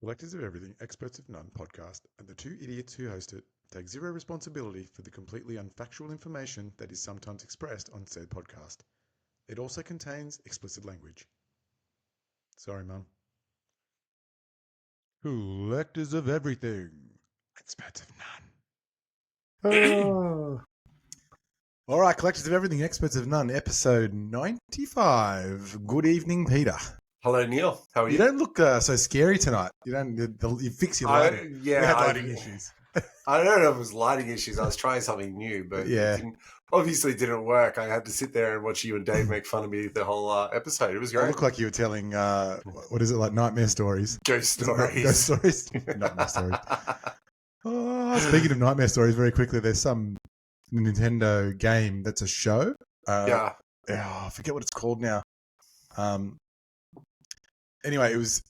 Collectors of Everything, Experts of None podcast and the two idiots who host it take zero responsibility for the completely unfactual information that is sometimes expressed on said podcast. It also contains explicit language. Sorry, Mum. Collectors of Everything, Experts of None. All right, Collectors of Everything, Experts of None, episode 95. Good evening, Peter. Hello, Neil. How are you? You don't look so scary tonight. You fix your lighting. We had lighting issues. I don't know if it was lighting issues. I was trying something new, but it obviously didn't work. I had to sit there and watch you and Dave make fun of me the whole episode. It was great. It looked like you were telling, what is it, like nightmare stories? Ghost stories. Ghost stories? Nightmare stories. Speaking of nightmare stories, very quickly, there's some Nintendo game that's a show. I forget what it's called now. Anyway, I was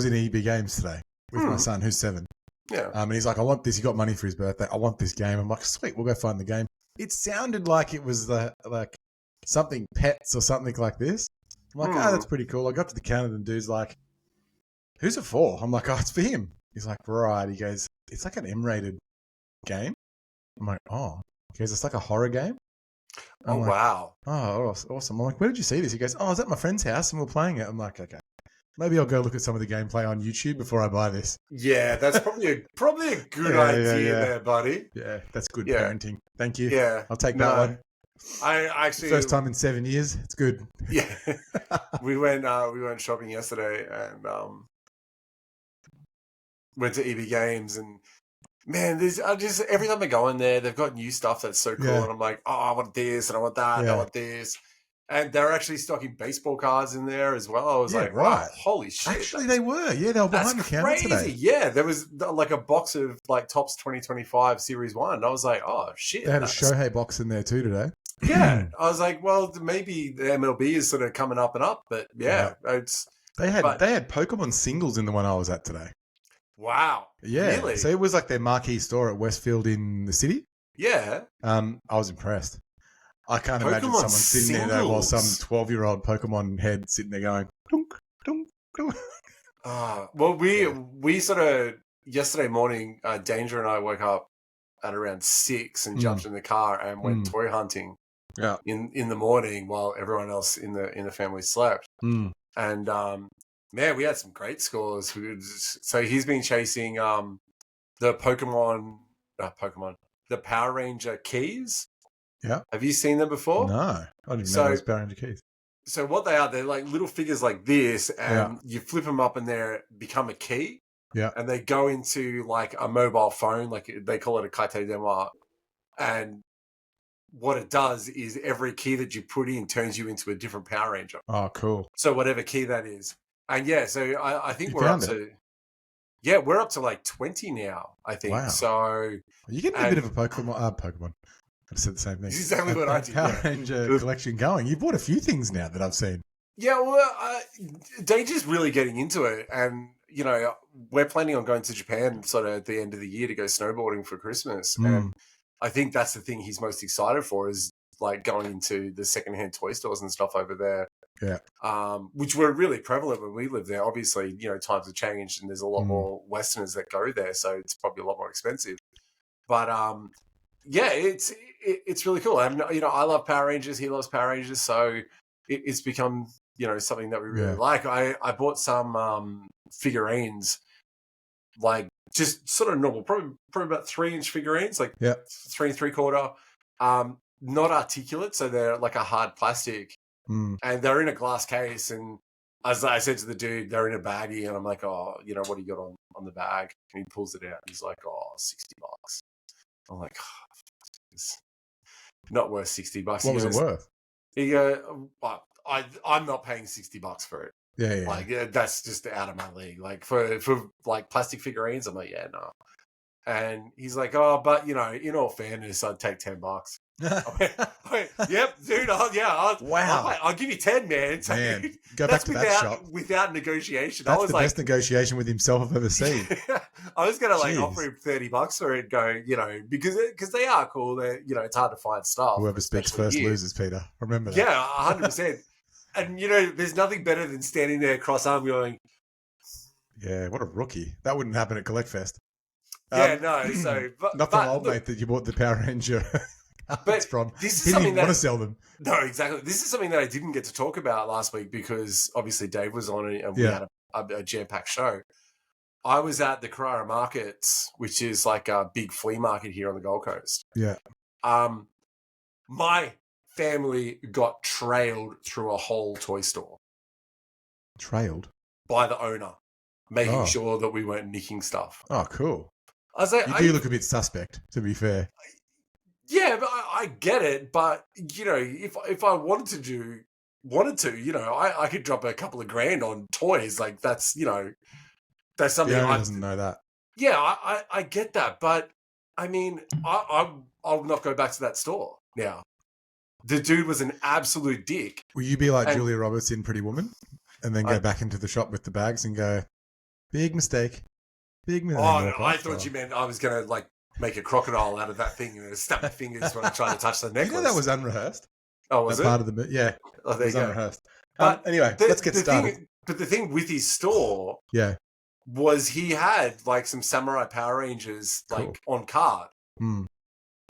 in EB Games today with my son, who's 7. Yeah. And he's like, I want this. He got money for his birthday. I want this game. I'm like, sweet, we'll go find the game. It sounded like it was like something pets or something like this. I'm like, that's pretty cool. I got to the counter and the dude's like, who's it for? I'm like, it's for him. He's like, right. He goes, it's like an M-rated game. I'm like, oh. He goes, it's like a horror game. Oh, like, wow. Oh, awesome. I'm like, where did you see this? He goes, I was at my friend's house and we're playing it. I'm like, okay. Maybe I'll go look at some of the gameplay on YouTube before I buy this. Yeah, that's probably a good idea there, buddy. Yeah, that's good parenting. Thank you. Yeah. I'll take that one. I actually first time in 7 years. It's good. Yeah. we went shopping yesterday and went to EB Games and man, every time I go in there, they've got new stuff that's so cool, and I'm like, oh, I want this and I want that, and I want this, and they're actually stocking baseball cards in there as well. I was like, wow, holy shit! Actually, they were, they were behind the counter today. Yeah, there was like a box of like Topps 2025 Series 1. And I was like, oh shit! They had a Shohei box in there too today. Yeah, I was like, well, maybe the MLB is sort of coming up and up, but it's they had Pokemon singles in the one I was at today. Wow. Yeah. Really? So it was like their marquee store at Westfield in the city. Yeah. I was impressed. I can't imagine someone sitting there though while some 12-year-old Pokemon head sitting there going, dunk, dunk, dunk. Well, we sort of, yesterday morning, Danger and I woke up at around 6 and jumped in the car and went toy hunting in the morning while everyone else in the family slept. And, man, we had some great scores. So he's been chasing the the Power Ranger keys. Yeah. Have you seen them before? No, I didn't know those Power Ranger keys. So what they are, they're like little figures like this, and you flip them up and they become a key. Yeah. And they go into like a mobile phone, like they call it a kite demois. And what it does is every key that you put in turns you into a different Power Ranger. Oh, cool. So whatever key that is. And so I think we're up to like 20 now, I think. Wow. So you're getting a bit of a Pokemon. I said the same thing. This is exactly what I did. Power Ranger collection going. You bought a few things now that I've seen. Yeah, well, Danger's really getting into it. And, we're planning on going to Japan sort of at the end of the year to go snowboarding for Christmas. And I think that's the thing he's most excited for is like going into the secondhand toy stores and stuff over there. Yeah. Which were really prevalent when we lived there. Obviously, times have changed and there's a lot more Westerners that go there, so it's probably a lot more expensive. But it's really cool. And I love Power Rangers. He loves Power Rangers, so it's become something that we really like. I bought some figurines, like just sort of normal, probably about 3-inch figurines, like 3 3/4. Not articulate, so they're like a hard plastic. And they're in a glass case, and as I said to the dude, they're in a baggie, and I'm like, oh, what do you got on the bag? And he pulls it out. He's like, oh, $60. I'm like, oh, it's not worth $60. What was it worth? He goes, well, I'm not paying $60 for it. Yeah. Like that's just out of my league. Like for like plastic figurines, I'm like, yeah, no. And he's like, oh, but in all fairness, I'd take $10. Yep, dude. Wow. I'll give you 10, man. So, man, go back to that shop without negotiation. That's the best negotiation with himself I've ever seen. I was gonna offer him $30 for it. Go, because they are cool. They're it's hard to find stuff. Whoever speaks first loses, Peter. Remember that. Yeah, 100%. And there's nothing better than standing there cross-armed going, Yeah, what a rookie. That wouldn't happen at Collect Fest. Yeah, no. So, Not the old look, mate that you bought the Power Ranger cards from. this is He didn't something even want to sell them. No, exactly. This is something that I didn't get to talk about last week because obviously Dave was on and we had a jam-packed show. I was at the Carrara Markets, which is like a big flea market here on the Gold Coast. Yeah. My family got trailed through a whole toy store. Trailed? By the owner, making sure that we weren't nicking stuff. Oh, cool. I was like, you do look a bit suspect, to be fair. Yeah, but I get it. But, you know, if I wanted to, you know, I could drop a couple of grand on toys. Like, that's, you know, that's something The owner doesn't know that. Yeah, I get that. But, I mean, I'll not go back to that store now. The dude was an absolute dick. Will you be like Julia Roberts in Pretty Woman and then go back into the shop with the bags and go, big mistake, big mistake? Oh, no, I thought you meant I was going to, like, make a crocodile out of that thing and snap my fingers when I tried to touch the necklace. You know that was unrehearsed? Oh, was it? Part of the yeah. Oh, there you go. Unrehearsed. Anyway, let's get started. But the thing with his store was he had, like, some Samurai Power Rangers, like, on card. Mm.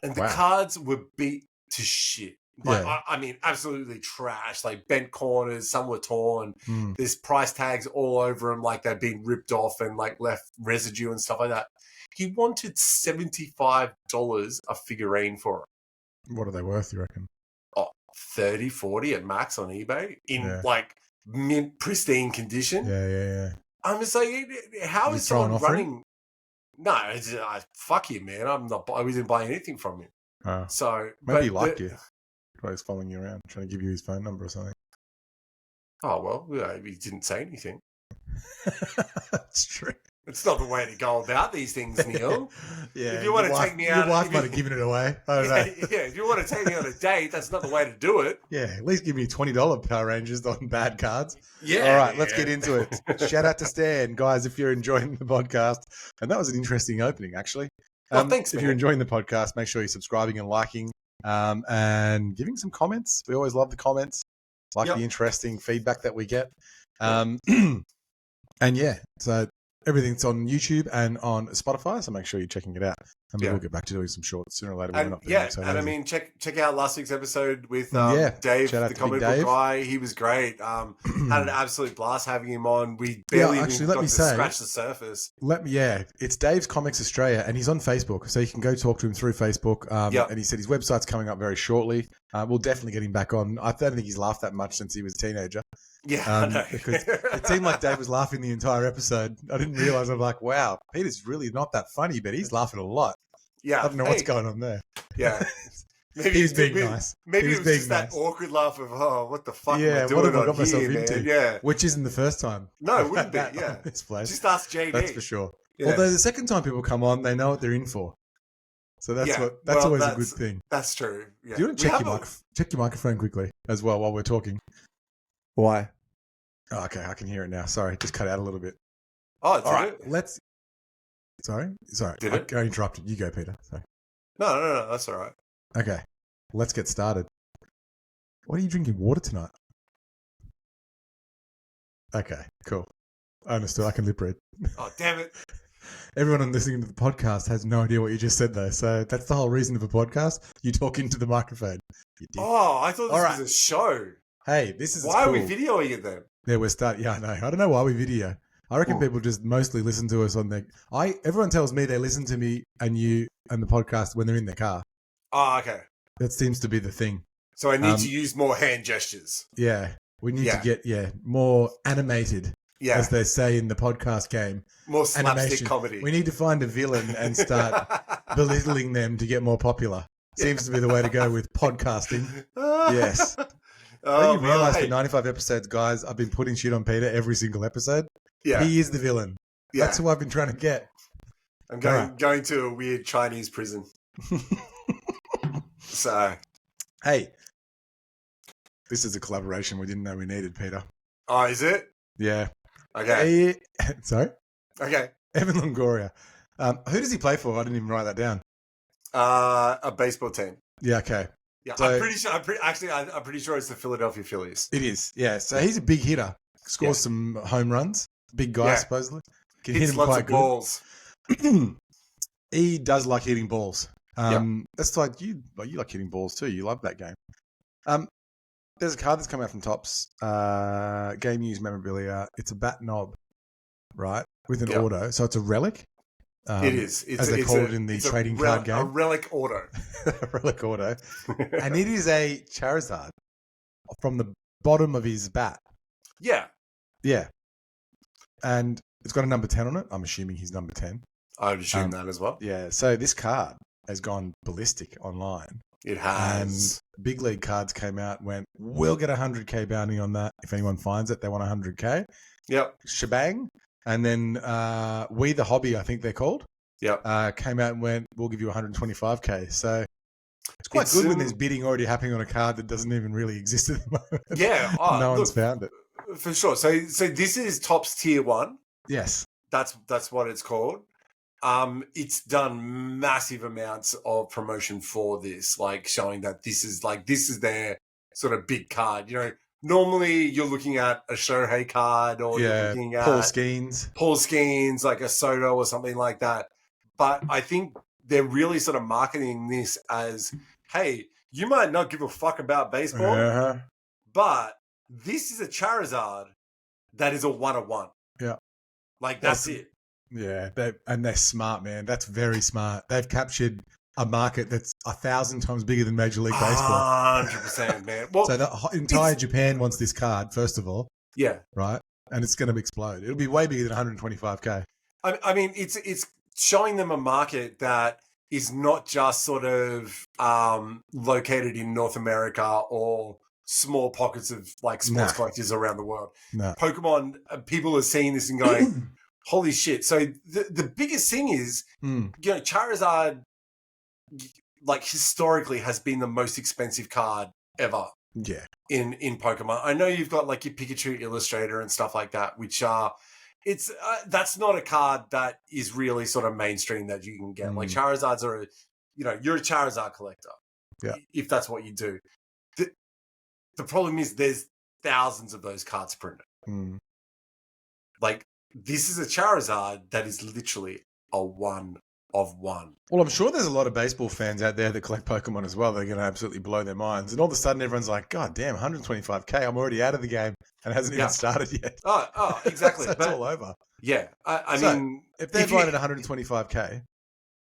And the cards were beat to shit. Like, I mean, absolutely trash. Like, bent corners, some were torn. There's price tags all over them, like they've been ripped off and, like, left residue and stuff like that. He wanted $75 a figurine for it. What are they worth, you reckon? Oh, 30, 40 at max on eBay in, like, mint pristine condition. Yeah. I'm just like, how is someone running? No, fuck you, man. I didn't buy anything from him. So maybe he liked you. He's following you around, trying to give you his phone number or something. Oh, well, he didn't say anything. That's true. It's not the way to go about these things, Neil. If you want to take me out... Your wife might have given it away. I don't know. If you want to take me on a date, that's not the way to do it. Yeah, at least give me $20 Power Rangers on bad cards. Yeah. All right, let's get into it. Shout out to Stan. Guys, if you're enjoying the podcast, and that was an interesting opening, actually. Thanks, If you're enjoying the podcast, make sure you're subscribing and liking and giving some comments. We always love the comments, the interesting feedback that we get. And yeah, so everything's on YouTube and on Spotify, so make sure you're checking it out. And we'll get back to doing some shorts sooner or later. I mean, check out last week's episode with Dave, the comic book guy. He was great. Had an absolute blast having him on. We barely got to scratch the surface. It's Dave's Comics Australia, and he's on Facebook, so you can go talk to him through Facebook. And he said his website's coming up very shortly. We'll definitely get him back on. I don't think he's laughed that much since he was a teenager. Yeah, I know. Because it seemed like Dave was laughing the entire episode. I didn't realize. I'm like, wow, Peter's really not that funny, but he's laughing a lot. Yeah, I don't know what's going on there. Yeah, maybe he was being nice. Maybe it was just that awkward laugh of, what the fuck am I doing what have I got myself into? Man? Yeah, which isn't the first time. No, it wouldn't be. Yeah, this place. Just ask JD. That's for sure. Yes. Although the second time people come on, they know what they're in for. So that's always a good thing. That's true. Yeah. Do you want to check your microphone quickly as well while we're talking? Why? Oh, okay, I can hear it now. Sorry, just cut out a little bit. Oh, all right. Sorry. I interrupted. You go, Peter. Sorry. No, that's all right. Okay, let's get started. What are you drinking water tonight? Okay, cool. I understood. I can lip read. Oh, damn it. Everyone listening to the podcast has no idea what you just said, though. So that's the whole reason of a podcast. You talk into the microphone. Oh, I thought this was a show. Hey, this is Why are we videoing it then? Yeah, we're starting. Yeah, I know. I don't know why we video. I reckon people just mostly listen to us on their... Everyone tells me they listen to me and you and the podcast when they're in their car. Oh, okay. That seems to be the thing. So I need to use more hand gestures. Yeah. We need to get, more animated, as they say in the podcast game. More slapstick comedy. We need to find a villain and start belittling them to get more popular. Seems to be the way to go with podcasting. Yes. I didn't realize for 95 episodes, guys, I've been putting shit on Peter every single episode. Yeah. He is the villain. Yeah. That's who I've been trying to get. I'm going to a weird Chinese prison. So. Hey. This is a collaboration we didn't know we needed, Peter. Oh, is it? Yeah. Okay. Sorry? Okay. Evan Longoria. Who does he play for? I didn't even write that down. A baseball team. Yeah, okay. Yeah, so, I'm pretty sure it's the Philadelphia Phillies. It is, yeah. So he's a big hitter. Scores some home runs. Big guy, supposedly. Can Hits hit him lots quite of good. balls. He does like hitting balls. Yep. That's like you like hitting balls too. You love that game. There's a card that's come out from Topps. Game used memorabilia. It's a bat knob, right? With an auto. So it's a relic. It is. As they call it in the trading card game. A relic auto. Relic auto. And it is a Charizard from the bottom of his bat. Yeah. Yeah. And it's got a number 10 on it. I'm assuming he's number 10. I would assume that as well. Yeah. So this card has gone ballistic online. It has. And Big League Cards came out and went, we'll get a 100K bounty on that. If anyone finds it, they want 100K. Yep. Shebang. And then We The Hobby, I think they're called, came out and went, we'll give you 125K. So it's quite good when there's bidding already happening on a card that doesn't even really exist at the moment. Yeah. No one's found it. For sure. So this is Topps Tier 1. Yes. That's what it's called. It's done massive amounts of promotion for this, like showing that this is their sort of big card. You know, normally you're looking at a Shohei card or you're looking at Paul Skeens, like a Soto or something like that. But I think they're really sort of marketing this as, hey, you might not give a fuck about baseball, but this is a Charizard that is a 1/1. Yeah. Like that's it. Yeah, they're smart, man. That's very smart. They've captured a market that's 1,000 times bigger than Major League Baseball. 100%, man. Well, so the entire Japan wants this card, first of all. Yeah. Right? And it's going to explode. It'll be way bigger than 125K. I mean, it's showing them a market that is not just sort of located in North America or small pockets of like sports collectors around the world. No. Pokemon, people are seeing this and going, holy shit. So the biggest thing is, you know, Charizard, like historically has been the most expensive card ever. Yeah. In Pokemon. I know you've got like your Pikachu Illustrator and stuff like that, which are, that's not a card that is really sort of mainstream that you can get. Like Charizards are, you're a Charizard collector. Yeah. If that's what you do. The problem is there's thousands of those cards printed. Like, this is a Charizard that is literally a 1/1. Well, I'm sure there's a lot of baseball fans out there that collect Pokemon as well. They're going to absolutely blow their minds. And all of a sudden, everyone's like, God damn, 125K. I'm already out of the game and it hasn't even started yet. Oh, exactly. So it's all over. Yeah. I mean, if they're buying at 125K,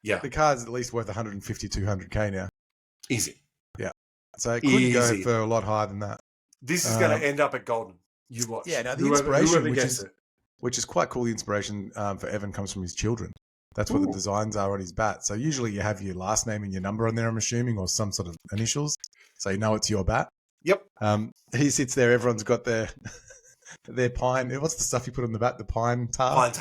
yeah, the card's at least worth 150, 200K now. Easy. Yeah. So it could go for a lot higher than that. This is going to end up at Golden. You watch. Yeah, now the inspiration, which is quite cool, the inspiration for Evan comes from his children. That's what the designs are on his bat. So usually you have your last name and your number on there, I'm assuming, or some sort of initials. So you know it's your bat. Yep. He sits there. Everyone's got their pine. What's the stuff you put on the bat? The pine tar?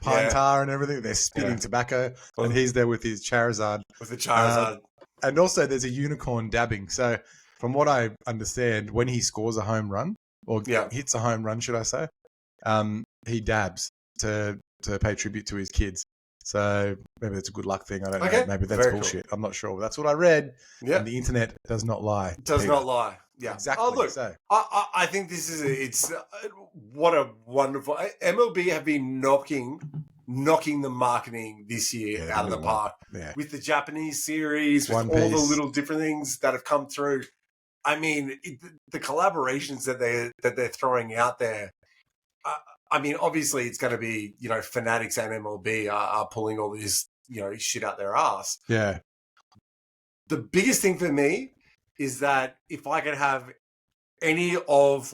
Pine tar and everything. They're spitting tobacco. And he's there with his Charizard. With the Charizard. And also there's a unicorn dabbing. So from what I understand, when he scores a home run, or hits a home run, should I say, he dabs to pay tribute to his kids. So maybe that's a good luck thing. I don't know. Maybe that's bullshit. Cool. I'm not sure. But that's what I read. Yeah. And the internet does not lie. It does not lie. Yeah. Exactly. Oh, look, so. I think this is what a wonderful MLB have been knocking the marketing this year out of the park with the Japanese series, with all the little different things that have come through. I mean, the collaborations that they're throwing out there. I mean, obviously, it's going to be, Fanatics and MLB are pulling all this, shit out their ass. Yeah. The biggest thing for me is that if I could have any of,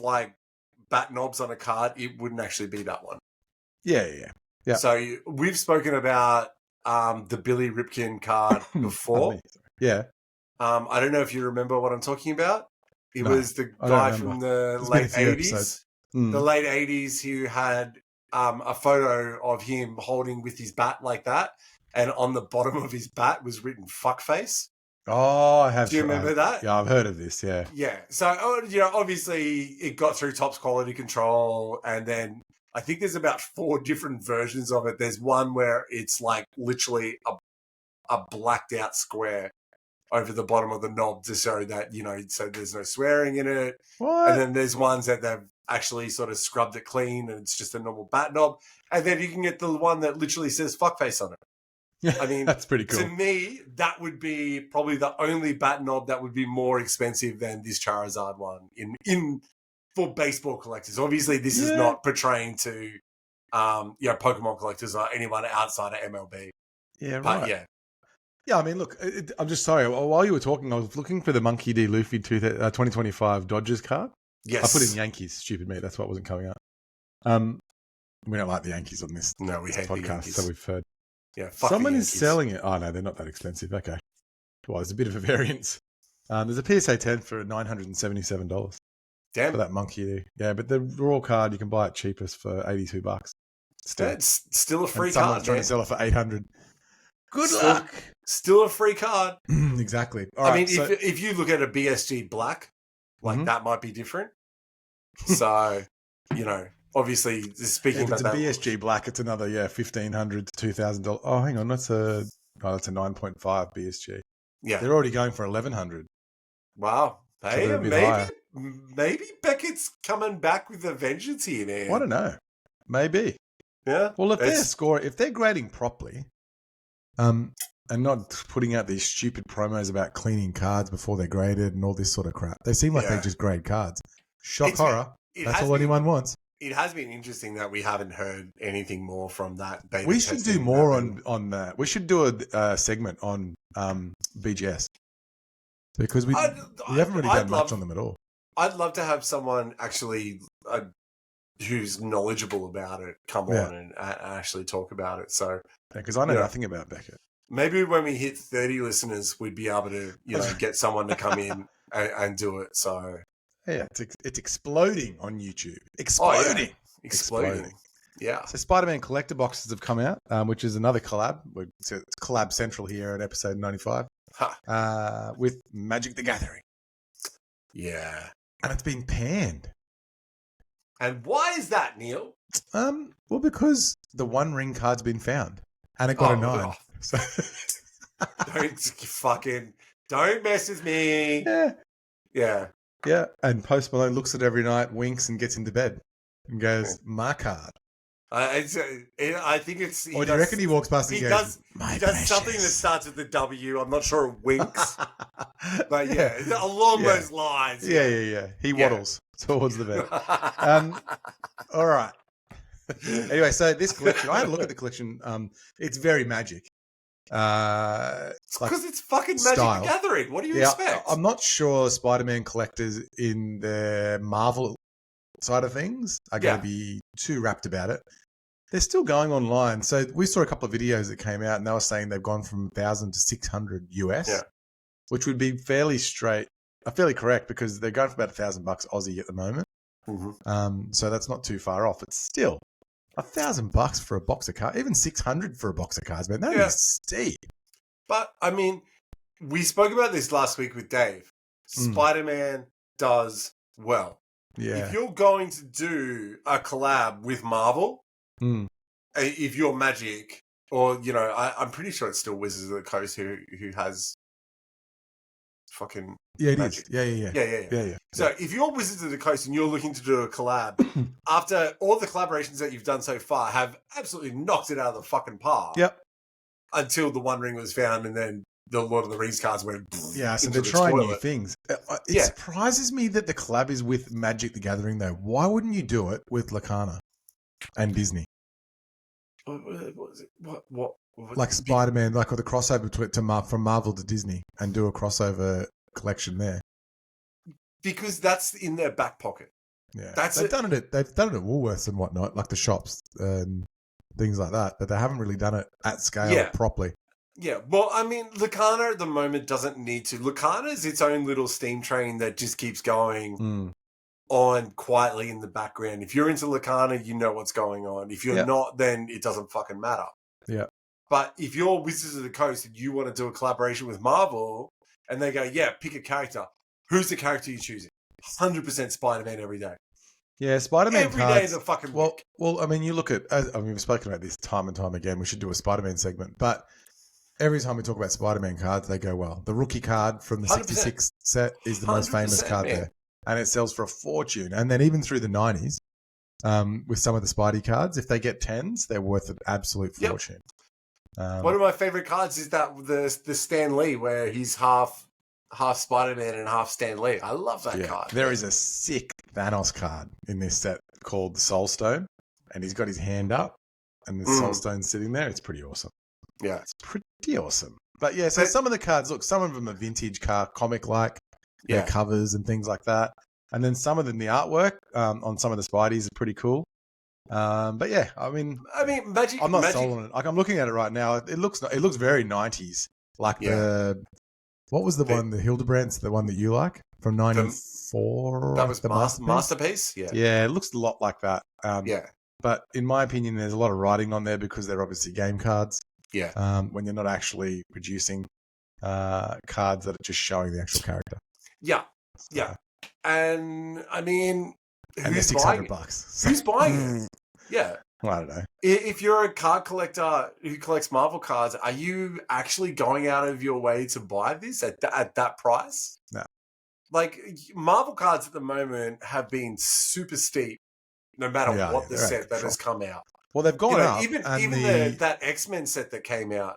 bat knobs on a card, it wouldn't actually be that one. Yeah. So we've spoken about the Billy Ripken card before. Yeah. I don't know if you remember what I'm talking about. It was the guy from the late 80s. The late 80s, who had a photo of him holding with his bat like that, and on the bottom of his bat was written "fuckface." Oh, I have. Do you remember that? Yeah, I've heard of this. Yeah. Yeah. So, obviously, it got through Topps quality control, and then I think there's about 4 different versions of it. There's one where it's like literally a blacked out square over the bottom of the knob to show that, so there's no swearing in it. What? And then there's ones that they've actually sort of scrubbed it clean and it's just a normal bat knob. And then you can get the one that literally says fuckface on it. I mean, that's pretty cool. To me, that would be probably the only bat knob that would be more expensive than this Charizard one in for baseball collectors. Obviously, this is not portraying to Pokemon collectors or anyone outside of MLB. Yeah, but right. Yeah. Yeah, I mean, look, I'm just sorry. While you were talking, I was looking for the Monkey D. Luffy 2025 Dodgers card. Yes. I put in Yankees, stupid me. That's why it wasn't coming up. We don't like the Yankees on this, no, we hate podcast, the Yankees. So we've heard. Yeah, fuck someone the is selling it. Oh, no, they're not that expensive. Okay. Well, there's a bit of a variance. There's a PSA 10 for $977. Damn. For that Monkey D. Yeah, but the raw card, you can buy it cheapest for $82. Still. It's still a free card. Someone's trying to sell it for $800. Good luck. Still a free card. Exactly. If you look at a BSG Black, that might be different. So, obviously, speaking about that. If it's a BSG Black, it's another, $1,500 to $2,000. Oh, hang on. That's a 9.5 BSG. Yeah. They're already going for $1,100. Wow. Hey, so maybe Beckett's coming back with a vengeance here, man. I don't know. Maybe. Yeah. Well, if they're grading properly, and not putting out these stupid promos about cleaning cards before they're graded and all this sort of crap. They seem like they just grade cards. Horror. That's all anyone wants. It has been interesting that we haven't heard anything more from that beta. We should do more on that. We should do a segment on BGS because we haven't really done much on them at all. I'd love to have someone actually who's knowledgeable about it come on and actually talk about it. So because I know nothing about Beckett. Maybe when we hit 30 listeners, we'd be able to get someone to come in and do it. So yeah, it's exploding on YouTube. Exploding. Yeah. So Spider-Man collector boxes have come out, which is another collab. It's collab central here at episode 95 with Magic the Gathering. Yeah. And it's been panned. And why is that, Neil? Well, because the One Ring card's been found, and it got a 9. So don't mess with me. Yeah. And Post Malone looks at it every night, winks, and gets into bed, and goes, "My card." I think it's. Or do you reckon he walks past and goes, "My precious." He does something that starts with the W. I'm not sure it winks, but along those lines. Yeah. He waddles towards the bed. All right. Anyway, so this collection, I had a look at the collection. It's very Magic. Because it's fucking Magic the Gathering. What do you expect? I'm not sure Spider-Man collectors in their Marvel side of things are going to be too rapt about it. They're still going online. So we saw a couple of videos that came out and they were saying they've gone from 1,000 to 600 US, which would be fairly correct because they're going for about $1,000 Aussie at the moment. Mm-hmm. So that's not too far off. It's still $1,000 for a box of cards, even 600 for a box of cards, man. That is steep. But I mean, we spoke about this last week with Dave. Spider-Man does well. Yeah. If you're going to do a collab with Marvel, if you're Magic, or I'm pretty sure it's still Wizards of the Coast who has fucking Magic. Yeah. So if you're Wizards of the Coast and you're looking to do a collab, after all the collaborations that you've done so far have absolutely knocked it out of the fucking park. Yep. Until the One Ring was found and then the Lord of the Rings cards went. Yeah, so they're trying new things. It surprises me that the collab is with Magic the Gathering, though. Why wouldn't you do it with Lacana and Disney? What? Like Spider-Man, like or the crossover from Marvel to Disney and do a crossover collection there. Because that's in their back pocket. Yeah, they've done it at Woolworths and whatnot, like the shops and things like that. But they haven't really done it at scale properly. Yeah, well, I mean, Lacana at the moment doesn't need to. Lacana is its own little steam train that just keeps going on quietly in the background. If you're into Lacana, you know what's going on. If you're not, then it doesn't fucking matter. Yeah. But if you're Wizards of the Coast and you want to do a collaboration with Marvel, and they go, pick a character. Who's the character you're choosing? 100% Spider-Man every day. Yeah, Spider-Man every day of the fucking week. Well, I mean, you look at, we've spoken about this time and time again. We should do a Spider-Man segment, but every time we talk about Spider-Man cards, they go, well, the rookie card from the 66 set is the most famous card there. and it sells for a fortune. And then even through the 90s, with some of the Spidey cards, if they get 10s, they're worth an absolute fortune. One of my favorite cards is that the Stan Lee, where he's half Spider-Man and half Stan Lee. I love that card. There is a sick Thanos card in this set called the Soul Stone, and he's got his hand up, and the Soul Stone's sitting there. It's pretty awesome. Yeah, it's pretty awesome. But yeah, so some of the cards, look, some of them are vintage comic-like, covers and things like that. And then some of them, the artwork on some of the Spideys are pretty cool. But yeah, I mean, Magic. I'm not sold on it. Like I'm looking at it right now. It looks very 90s. Like what was the one, the Hildebrands, the one that you like from 94? That was the Masterpiece. Yeah. Yeah, it looks a lot like that. But in my opinion, there's a lot of writing on there because they're obviously game cards. Yeah. When you're not actually producing cards that are just showing the actual character. Yeah. So. Yeah. And I mean, and they're $600. Who's buying it? Yeah. Well, I don't know. If you're a card collector who collects Marvel cards, are you actually going out of your way to buy this at that price? No. Like, Marvel cards at the moment have been super steep, no matter what the set that has come out. Well, they've gone up. Even that X-Men set that came out,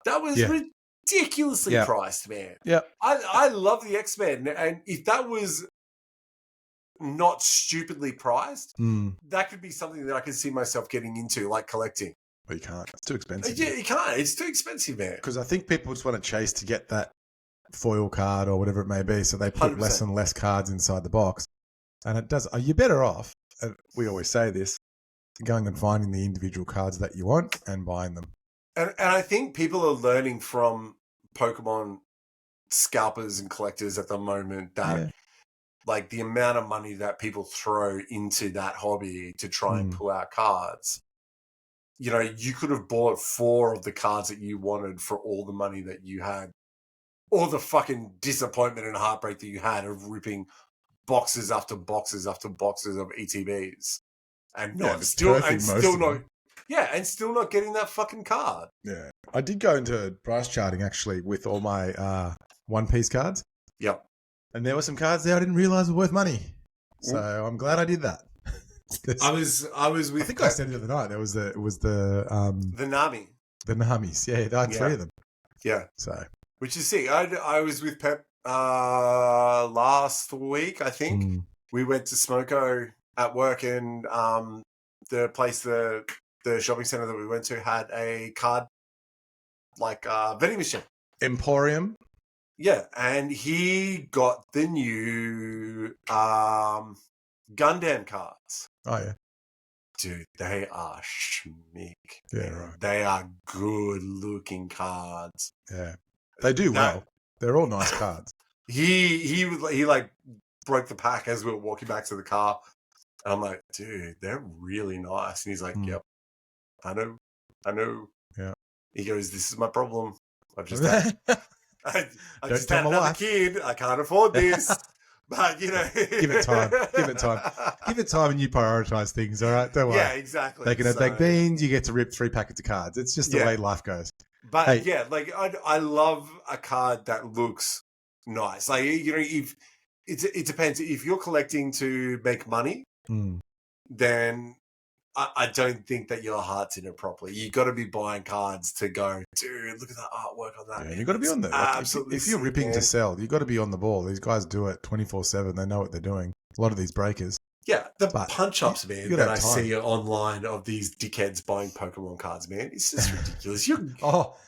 that was ridiculously priced, man. Yeah. I love the X-Men, and if that was not stupidly priced, that could be something that I could see myself getting into, like collecting. But you can't. It's too expensive. Yeah, you can't. It's too expensive, man. Because I think people just want to chase to get that foil card or whatever it may be, so they put 100%. Less and less cards inside the box. And it does. You're better off, we always say this, going and finding the individual cards that you want and buying them. And I think people are learning from Pokemon scalpers and collectors at the moment that like the amount of money that people throw into that hobby to try and pull out cards. You know, you could have bought 4 of the cards that you wanted for all the money that you had. All the fucking disappointment and heartbreak that you had of ripping boxes after boxes after boxes of ETBs. And still not getting that fucking card. Yeah. I did go into price charting actually with all my One Piece cards. Yep. And there were some cards there I didn't realize were worth money. So I'm glad I did that. I was with I think I said it the other night. There was the Nami. The Namis. Yeah, I had 3 of them. Yeah. So which is sick. I was with Pep last week, I think. We went to Smoko at work, and the place, the shopping center that we went to had a card vending machine. Emporium. Yeah, and he got the new Gundam cards. Oh yeah. Dude, they are schmick. Yeah, right. They are good looking cards. Yeah. They do well. They're all nice cards. He like broke the pack as we were walking back to the car. And I'm like, dude, they're really nice. And he's like, yep, I know. Yeah. He goes, this is my problem. I've just had, I just had another kid. I can't afford this. But, you know. Give it time. Give it time and you prioritize things, all right? Don't worry. Yeah, exactly. They can have baked beans. You get to rip 3 packets of cards. It's just the way life goes. But, I love a card that looks nice. Like, you know, if it depends. If you're collecting to make money, then I don't think that your heart's in it properly. You got to be buying cards to go, dude, look at that artwork on that. Yeah, you got to be on there. Absolutely. If you're ripping to sell, you got to be on the ball. These guys do it 24/7. They know what they're doing. A lot of these breakers. Yeah, the punch-ups, man, that I see online of these dickheads buying Pokemon cards, man. It's just ridiculous.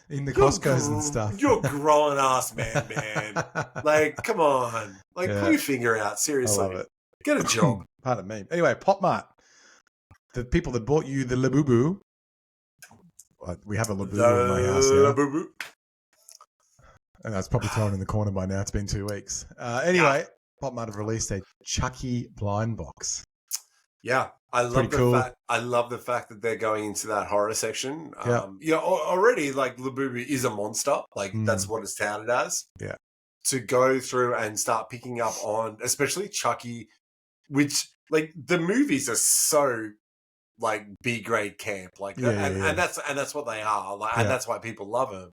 In the Costco's and stuff. You're growing ass, man. Like, come on. Like, pull your finger out. Seriously. I love it. Get a job. Pardon me. Anyway, Pop Mart. The people that bought you the Labubu. We have a Labubu in my house now. Labubu. And that's probably thrown in the corner by now. It's been 2 weeks. Anyway, Pop Mart have released a Chucky blind box. Yeah, I love the fact that they're going into that horror section. Already, like, Labubu is a monster. Like, that's what it's touted as. Yeah. To go through and start picking up on, especially Chucky, which, like, the movies are so, like, B-grade camp. Like, and that's what they are. Like, and that's why people love them.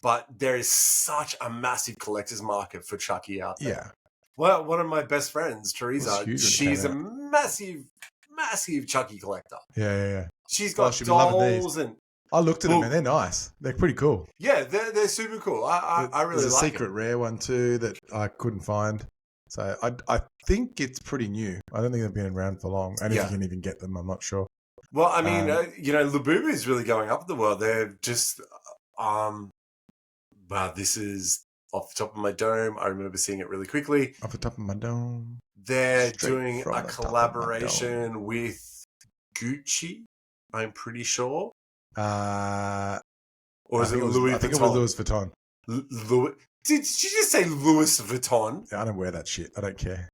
But there is such a massive collector's market for Chucky out there. Yeah. Well, one of my best friends, Charizard, huge when it she's a came out. massive Chucky collector. Yeah. She's Well, got she'll be loving these. dolls and I looked at them and they're nice. They're pretty cool. yeah, they're super cool. I really There's a like secret it. rare one too that I couldn't find. So I think it's pretty new. I don't think they've been around for long. And if you can even get them, I'm not sure. Well, I mean, Labubu is really going up in the world. They're just, wow, this is off the top of my dome. I remember seeing it really quickly. Off the top of my dome. They're Straight doing from a the top of my collaboration with Gucci, I'm pretty sure. Or is it Louis Vuitton? I think it was Louis Vuitton. Did you just say Louis Vuitton? I don't wear that shit. I don't care.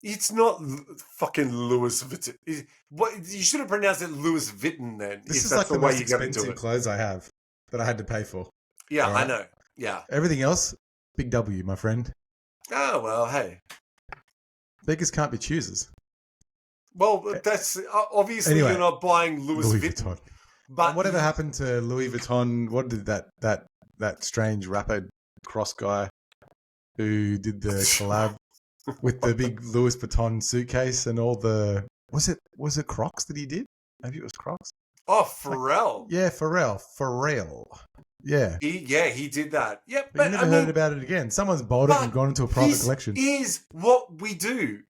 It's not fucking Louis Vuitton. What you should have pronounced it Louis Vuitton then. This is like the most expensive clothes I have that I had to pay for. Yeah, right? I know. Yeah. Everything else, big W, my friend. Oh, well, hey. Beggars can't be choosers. Well, that's obviously you're not buying Louis Vuitton. But and whatever happened to Louis Vuitton? What did that strange rapper cross guy who did the collab with the big Louis Vuitton suitcase and all the was it Crocs that he did? Maybe it was Crocs. Oh, Pharrell. Yeah, Pharrell. Yeah. He did that. Yeah, but you never heard about it again. Someone's bought it and gone into a private collection. This is what we do.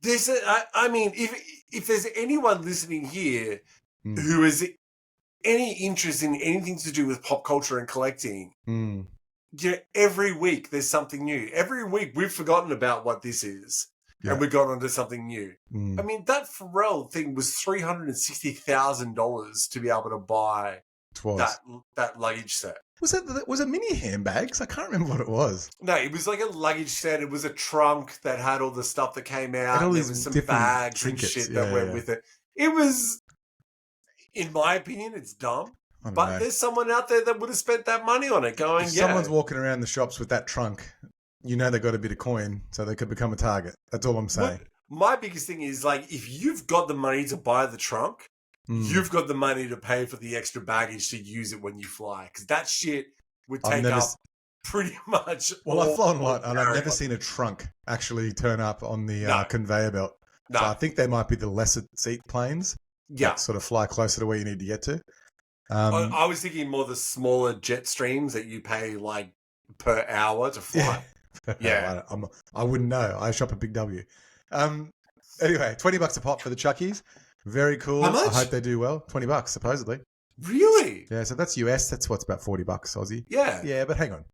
If there's anyone listening here who has any interest in anything to do with pop culture and collecting, every week there's something new. Every week we've forgotten about what this is. Yeah. And we got onto something new. I mean, that Pharrell thing was $360,000 to be able to buy that luggage set. Was it mini handbags? I can't remember what it was. No, it was like a luggage set. It was a trunk that had all the stuff that came out. There was some bags trinkets and shit that went with it. It was, in my opinion, it's dumb. But there's someone out there that would have spent that money on it going, someone's walking around the shops with that trunk, they got a bit of coin, so they could become a target. That's all I'm saying. My biggest thing is, like, if you've got the money to buy the trunk, you've got the money to pay for the extra baggage to use it when you fly. Because that shit would take up pretty much I've flown a lot, and I've never seen a trunk actually turn up on the conveyor belt. No. So I think they might be the lesser seat planes. Yeah. That sort of fly closer to where you need to get to. I was thinking more the smaller jet streams that you pay, like, per hour to fly. Yeah. I wouldn't know. I shop at Big W. Anyway, $20 a pop for the Chuckies. Very cool. How much? I hope they do well. $20 supposedly. Really? Yeah, so that's US. That's what's about $40 Aussie. Yeah. Yeah, but hang on.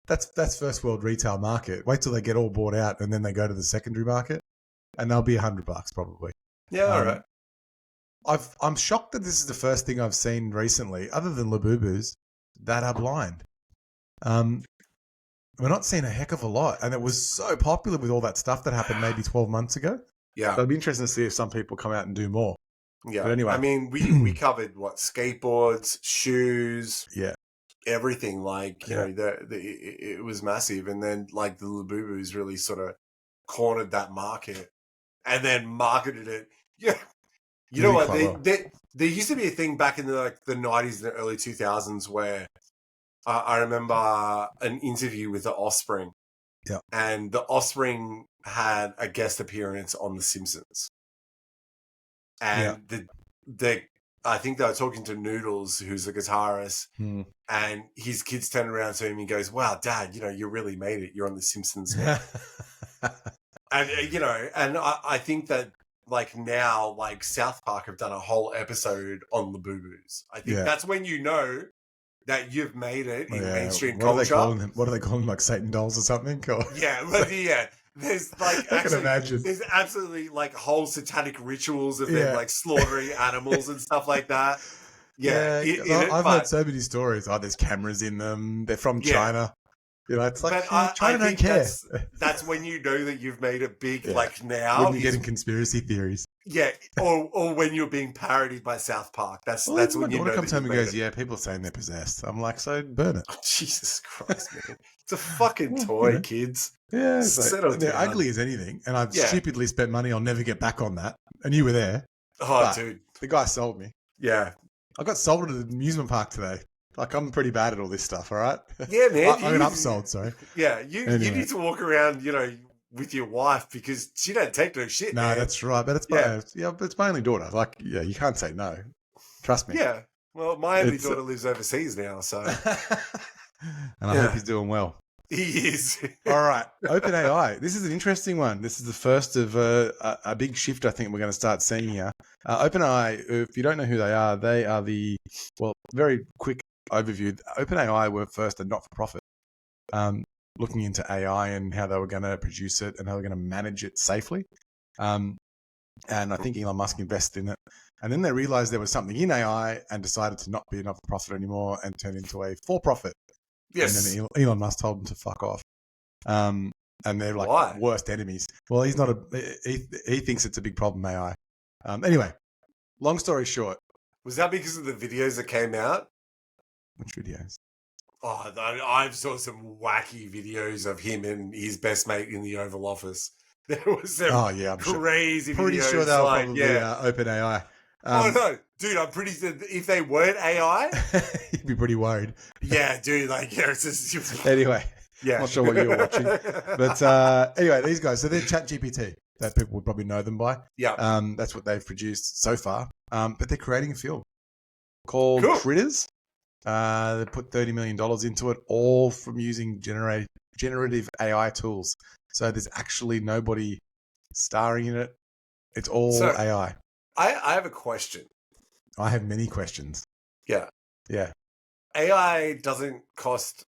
That's first world retail market. Wait till they get all bought out and then they go to the secondary market and they'll be $100 probably. Yeah, all right. I'm shocked that this is the first thing I've seen recently, other than Labubus, that are blind. We're not seeing a heck of a lot, and it was so popular with all that stuff that happened maybe 12 months ago. Yeah, so it'd be interesting to see if some people come out and do more. Yeah, but anyway, I mean, we covered skateboards, shoes, everything. Like it was massive, and then like the Labubus really sort of cornered that market, and then marketed it. Yeah. You know what? There used to be a thing back in the 90s and the early 2000s where I remember an interview with the Offspring. Yeah. And the Offspring had a guest appearance on The Simpsons. And I think they were talking to Noodles, who's a guitarist, and his kids turned around to him and goes, "Wow, Dad, you really made it. You're on The Simpsons now." And, and I think that, like now, like South Park have done a whole episode on Labubus. I think that's when you know that you've made it in mainstream culture. What are they calling them, like Satan dolls or something? Or... Yeah. There's like I can imagine. There's absolutely like whole satanic rituals of them like slaughtering animals and stuff like that. Yeah, I've heard so many stories. Oh, there's cameras in them. They're from China. It's like China don't care. That's when you know that you've made it big. Like now, when you're getting conspiracy theories. Yeah, or when you're being parodied by South Park. That's when you know. My daughter comes home and goes, "Yeah, people are saying they're possessed." I'm like, "So burn it." Oh, Jesus Christ, man! It's a fucking toy, kids. Yeah, they're ugly as anything, and I've stupidly spent money I'll never get back on that. And you were there. Oh, dude, the guy sold me. Yeah, I got sold at an amusement park today. Like, I'm pretty bad at all this stuff, all right? Yeah, man. I'm upsold, sorry. Yeah, you need to walk around, with your wife because she don't take no shit. No, man. that's right. But it's but it's my only daughter. Like, yeah, you can't say no. Trust me. Yeah. Well, my only daughter lives overseas now, so. And I hope he's doing well. He is. All right. OpenAI. This is an interesting one. This is the first of a big shift I think we're going to start seeing here. OpenAI, if you don't know who they are very quick overview. OpenAI were first a not-for-profit, looking into AI and how they were going to produce it and how they were going to manage it safely. And I think Elon Musk invested in it. And then they realized there was something in AI and decided to not be a not-for-profit anymore and turn into a for-profit. Yes. And then Elon Musk told them to fuck off. And they're like Why? worst enemies. Well, he's not he thinks it's a big problem, AI. Anyway, long story short. Was that because of the videos that came out? Which videos? Oh, I saw some wacky videos of him and his best mate in the Oval Office. There was some I'm crazy videos. Pretty sure they were probably OpenAI. No, dude, I'm pretty sure if they weren't AI, you'd be pretty worried. Yeah, dude, it's just... Anyway, yeah, not sure what you were watching, but anyway, these guys. So they're ChatGPT. That people would probably know them by. Yeah, that's what they've produced so far. But they're creating a film called Critters. They put $30 million into it, all from using generative AI tools. So there's actually nobody starring in it. It's all AI. I have a question. I have many questions. Yeah. Yeah. AI doesn't cost...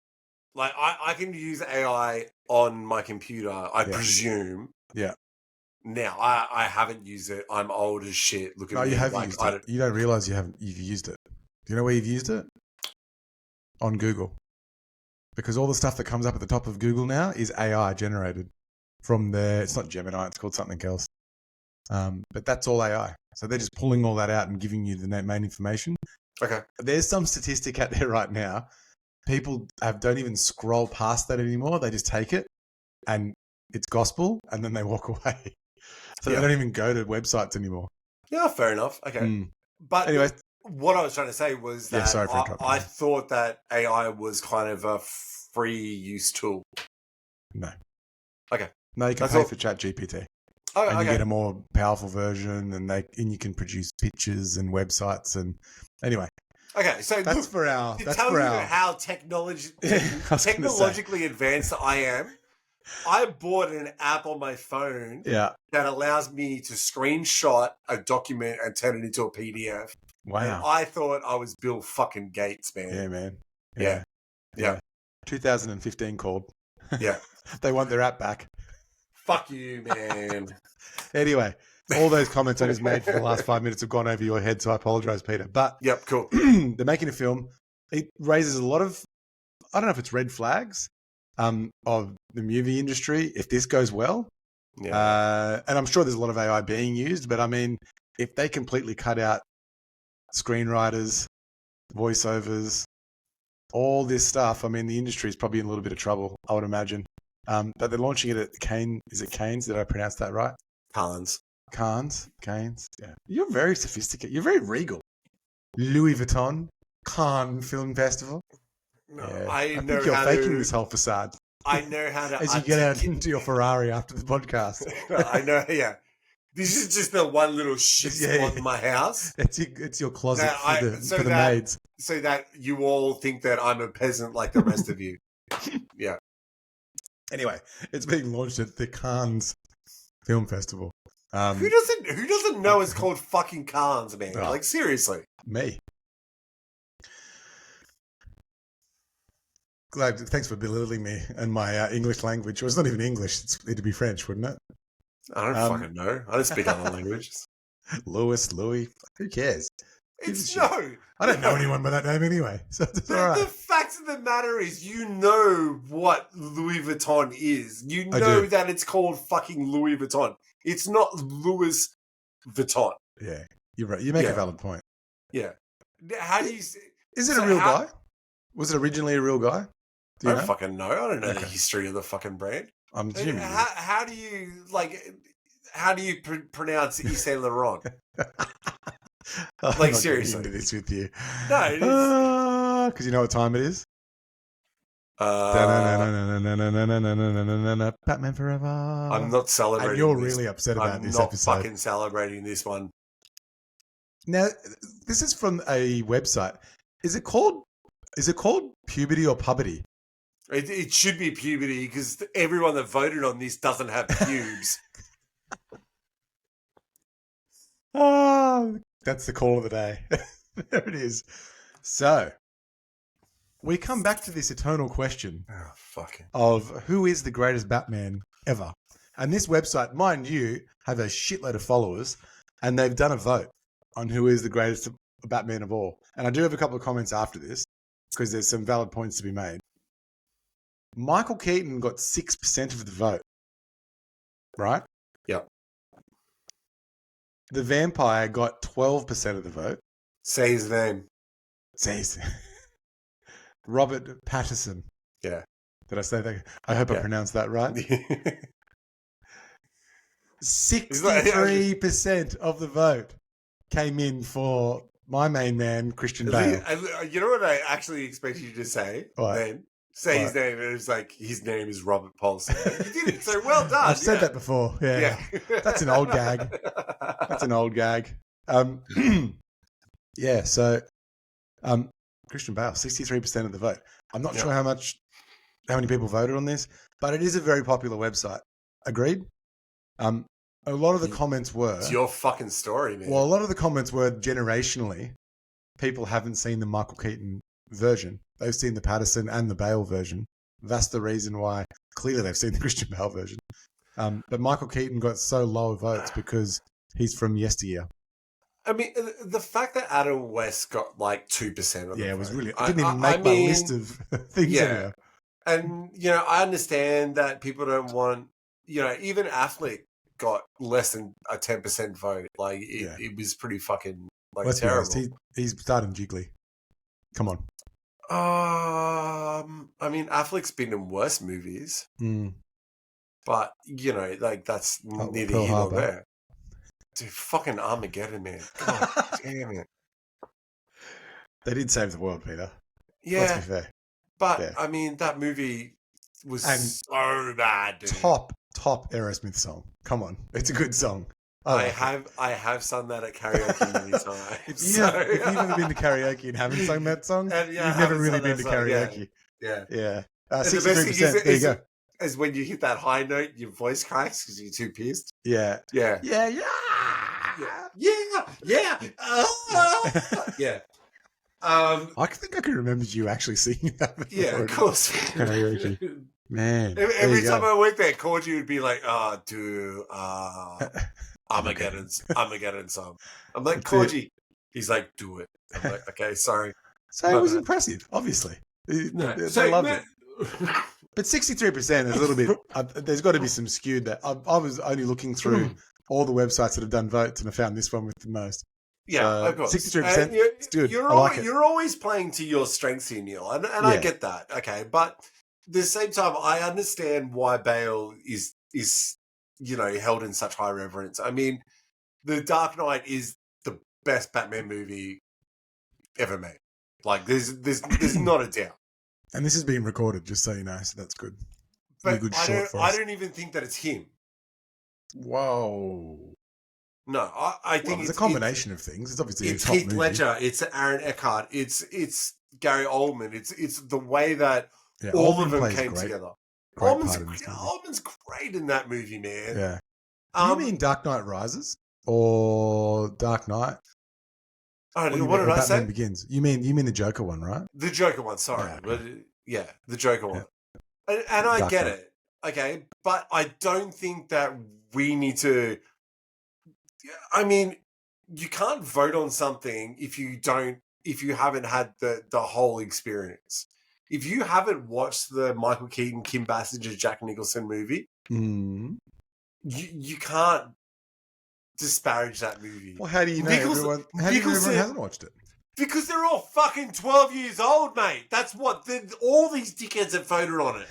Like, I can use AI on my computer, I presume. Yeah. Now, I haven't used it. I'm old as shit. Look at me. You have used it. You don't realise you've used it. Do you know where you've used it? On Google. Because all the stuff that comes up at the top of Google now is AI generated from their... It's not Gemini. It's called something else. But that's all AI. So they're just pulling all that out and giving you the main information. Okay. There's some statistic out there right now. People don't even scroll past that anymore. They just take it and it's gospel and then they walk away. So they don't even go to websites anymore. Yeah, fair enough. Okay. But anyway, what I was trying to say was that I thought that AI was kind of a free use tool. No. Okay. No, you can pay for ChatGPT. Oh, and you get a more powerful version, and you can produce pictures and websites, and anyway. Okay, so that's for our. How technologically advanced I am. I bought an app on my phone that allows me to screenshot a document and turn it into a PDF. Wow! And I thought I was Bill fucking Gates, man. Yeah, man. Yeah. 2015 called. Yeah. They want their app back. Fuck you, man. Anyway, all those comments I just made for the last 5 minutes have gone over your head, so I apologize, Peter. But yep, cool. They're making a film. It raises a lot of, I don't know if it's red flags of the movie industry if this goes well. Yeah. And I'm sure there's a lot of AI being used, but I mean, if they completely cut out screenwriters, voiceovers, all this stuff, I mean, the industry is probably in a little bit of trouble, I would imagine. But they're launching it at Cannes. Is it Cannes? Did I pronounce that right? Cannes. Yeah. You're very sophisticated. You're very regal. Louis Vuitton, Cannes Film Festival. No, yeah. I think you're faking this whole facade. I know how to... As you get out into your Ferrari after the podcast. I know, yeah. This is just the one little shit spot in my house. It's your closet for the maids. So that you all think that I'm a peasant like the rest of you. Yeah. Anyway, it's being launched at the Cannes Film Festival. Who doesn't know it's called fucking Cannes, man? Like, seriously. Me. Glad. Thanks for belittling me and my English language. Well, it's not even English. It'd be French, wouldn't it? I don't fucking know. I don't speak other languages. Louis. Who cares? I don't know anyone by that name anyway. So it's all right. The fact of the matter is, you know what Louis Vuitton is. You know that it's called fucking Louis Vuitton. It's not Louis Vuitton. Yeah, you're right. You make a valid point. Yeah. How do you... Is it a real guy? Was it originally a real guy? I don't fucking know. I don't know the history of the fucking brand. I'm assuming. How do you pronounce Yves Saint Laurent? Like, seriously. Into this with you. No, because you know what time it is? Batman Forever. I'm not celebrating. And you're this. really upset about I'm this not episode. fucking celebrating this one. Now, this is from a website. Is it called puberty or puberty? It should be puberty because everyone that voted on this doesn't have pubes. Oh, that's the call of the day. There it is. So, we come back to this eternal question of who is the greatest Batman ever. And this website, mind you, have a shitload of followers, and they've done a vote on who is the greatest Batman of all. And I do have a couple of comments after this, because there's some valid points to be made. Michael Keaton got 6% of the vote. Right? Yep. The vampire got 12% of the vote. Say his name. Robert Pattinson. Yeah. Did I say that? I hope I pronounced that right. 63% of the vote came in for my main man, Christian Bale. You know what I actually expect you to say? What? Then say his name, and it's like his name is Robert Paulson. You did it so well done. I've said that before. Yeah. That's an old gag. Yeah. So, Christian Bale, 63% of the vote. I'm not sure how many people voted on this, but it is a very popular website. Agreed. A lot of the comments were... It's your fucking story, man. Well, a lot of the comments were generationally, people haven't seen the Michael Keaton version. They've seen the Patterson and the Bale version. That's the reason why clearly they've seen the Christian Bale version. But Michael Keaton got so low votes because he's from yesteryear. I mean, the fact that Adam West got like 2% of the vote. It was really... I didn't even make my list of things anywhere. And, I understand that people don't want... even Affleck got less than a 10% vote. Like, it was pretty fucking, Let's terrible. Be honest, he's starting jiggly. Come on. I mean, Affleck's been in worse movies. But, that's neither here nor there. Dude, fucking Armageddon, man. God damn it. They did save the world, Peter. Yeah. Let's be fair. But, I mean, that movie was so bad, dude. Top Aerosmith song. Come on. It's a good song. I have sung that at karaoke many times. If you've never been to karaoke and haven't sung that song, you've never really been to karaoke. Yeah. 63%. There you go. Is when you hit that high note, your voice cracks because you're too pissed. Yeah. Yeah. I think I can remember you actually singing that before. Yeah, of course. Karaoke. Man. Every time I went there, Corgi would be like, Armageddon song. I'm like, Corgi. He's like, do it. I'm like, okay, sorry. So it was impressive, obviously. They loved it. But 63% is a little bit... there's got to be some skewed there. I was only looking through all the websites that have done votes, and I found this one with the most. Yeah, of course. 63%, it's good. You're always playing to your strengths here, Neil, and I get that, okay? But at the same time, I understand why Bale is held in such high reverence. I mean, The Dark Knight is the best Batman movie ever made. Like, there's not a doubt. And this is being recorded, just so you know, so that's good. But I don't even think that it's him. Whoa. No, I think it's a combination of things. It's obviously it's Heath Ledger, it's Aaron Eckhart, it's Gary Oldman, it's the way that all of them came together. Oldman's great in that movie, man. Yeah. You mean Dark Knight Rises or Dark Knight? What did I say? Batman Begins. You mean the Joker one, right? The Joker one, sorry. Oh, okay. But the Joker one. And I get it. Okay, but I don't think that we need to... I mean, you can't vote on something if you haven't had the whole experience. If you haven't watched the Michael Keaton, Kim Basinger, Jack Nicholson movie, you can't disparage that movie. Well, how do you know everyone hasn't watched it? Because they're all fucking 12 years old, mate. That's what all these dickheads have voted on it.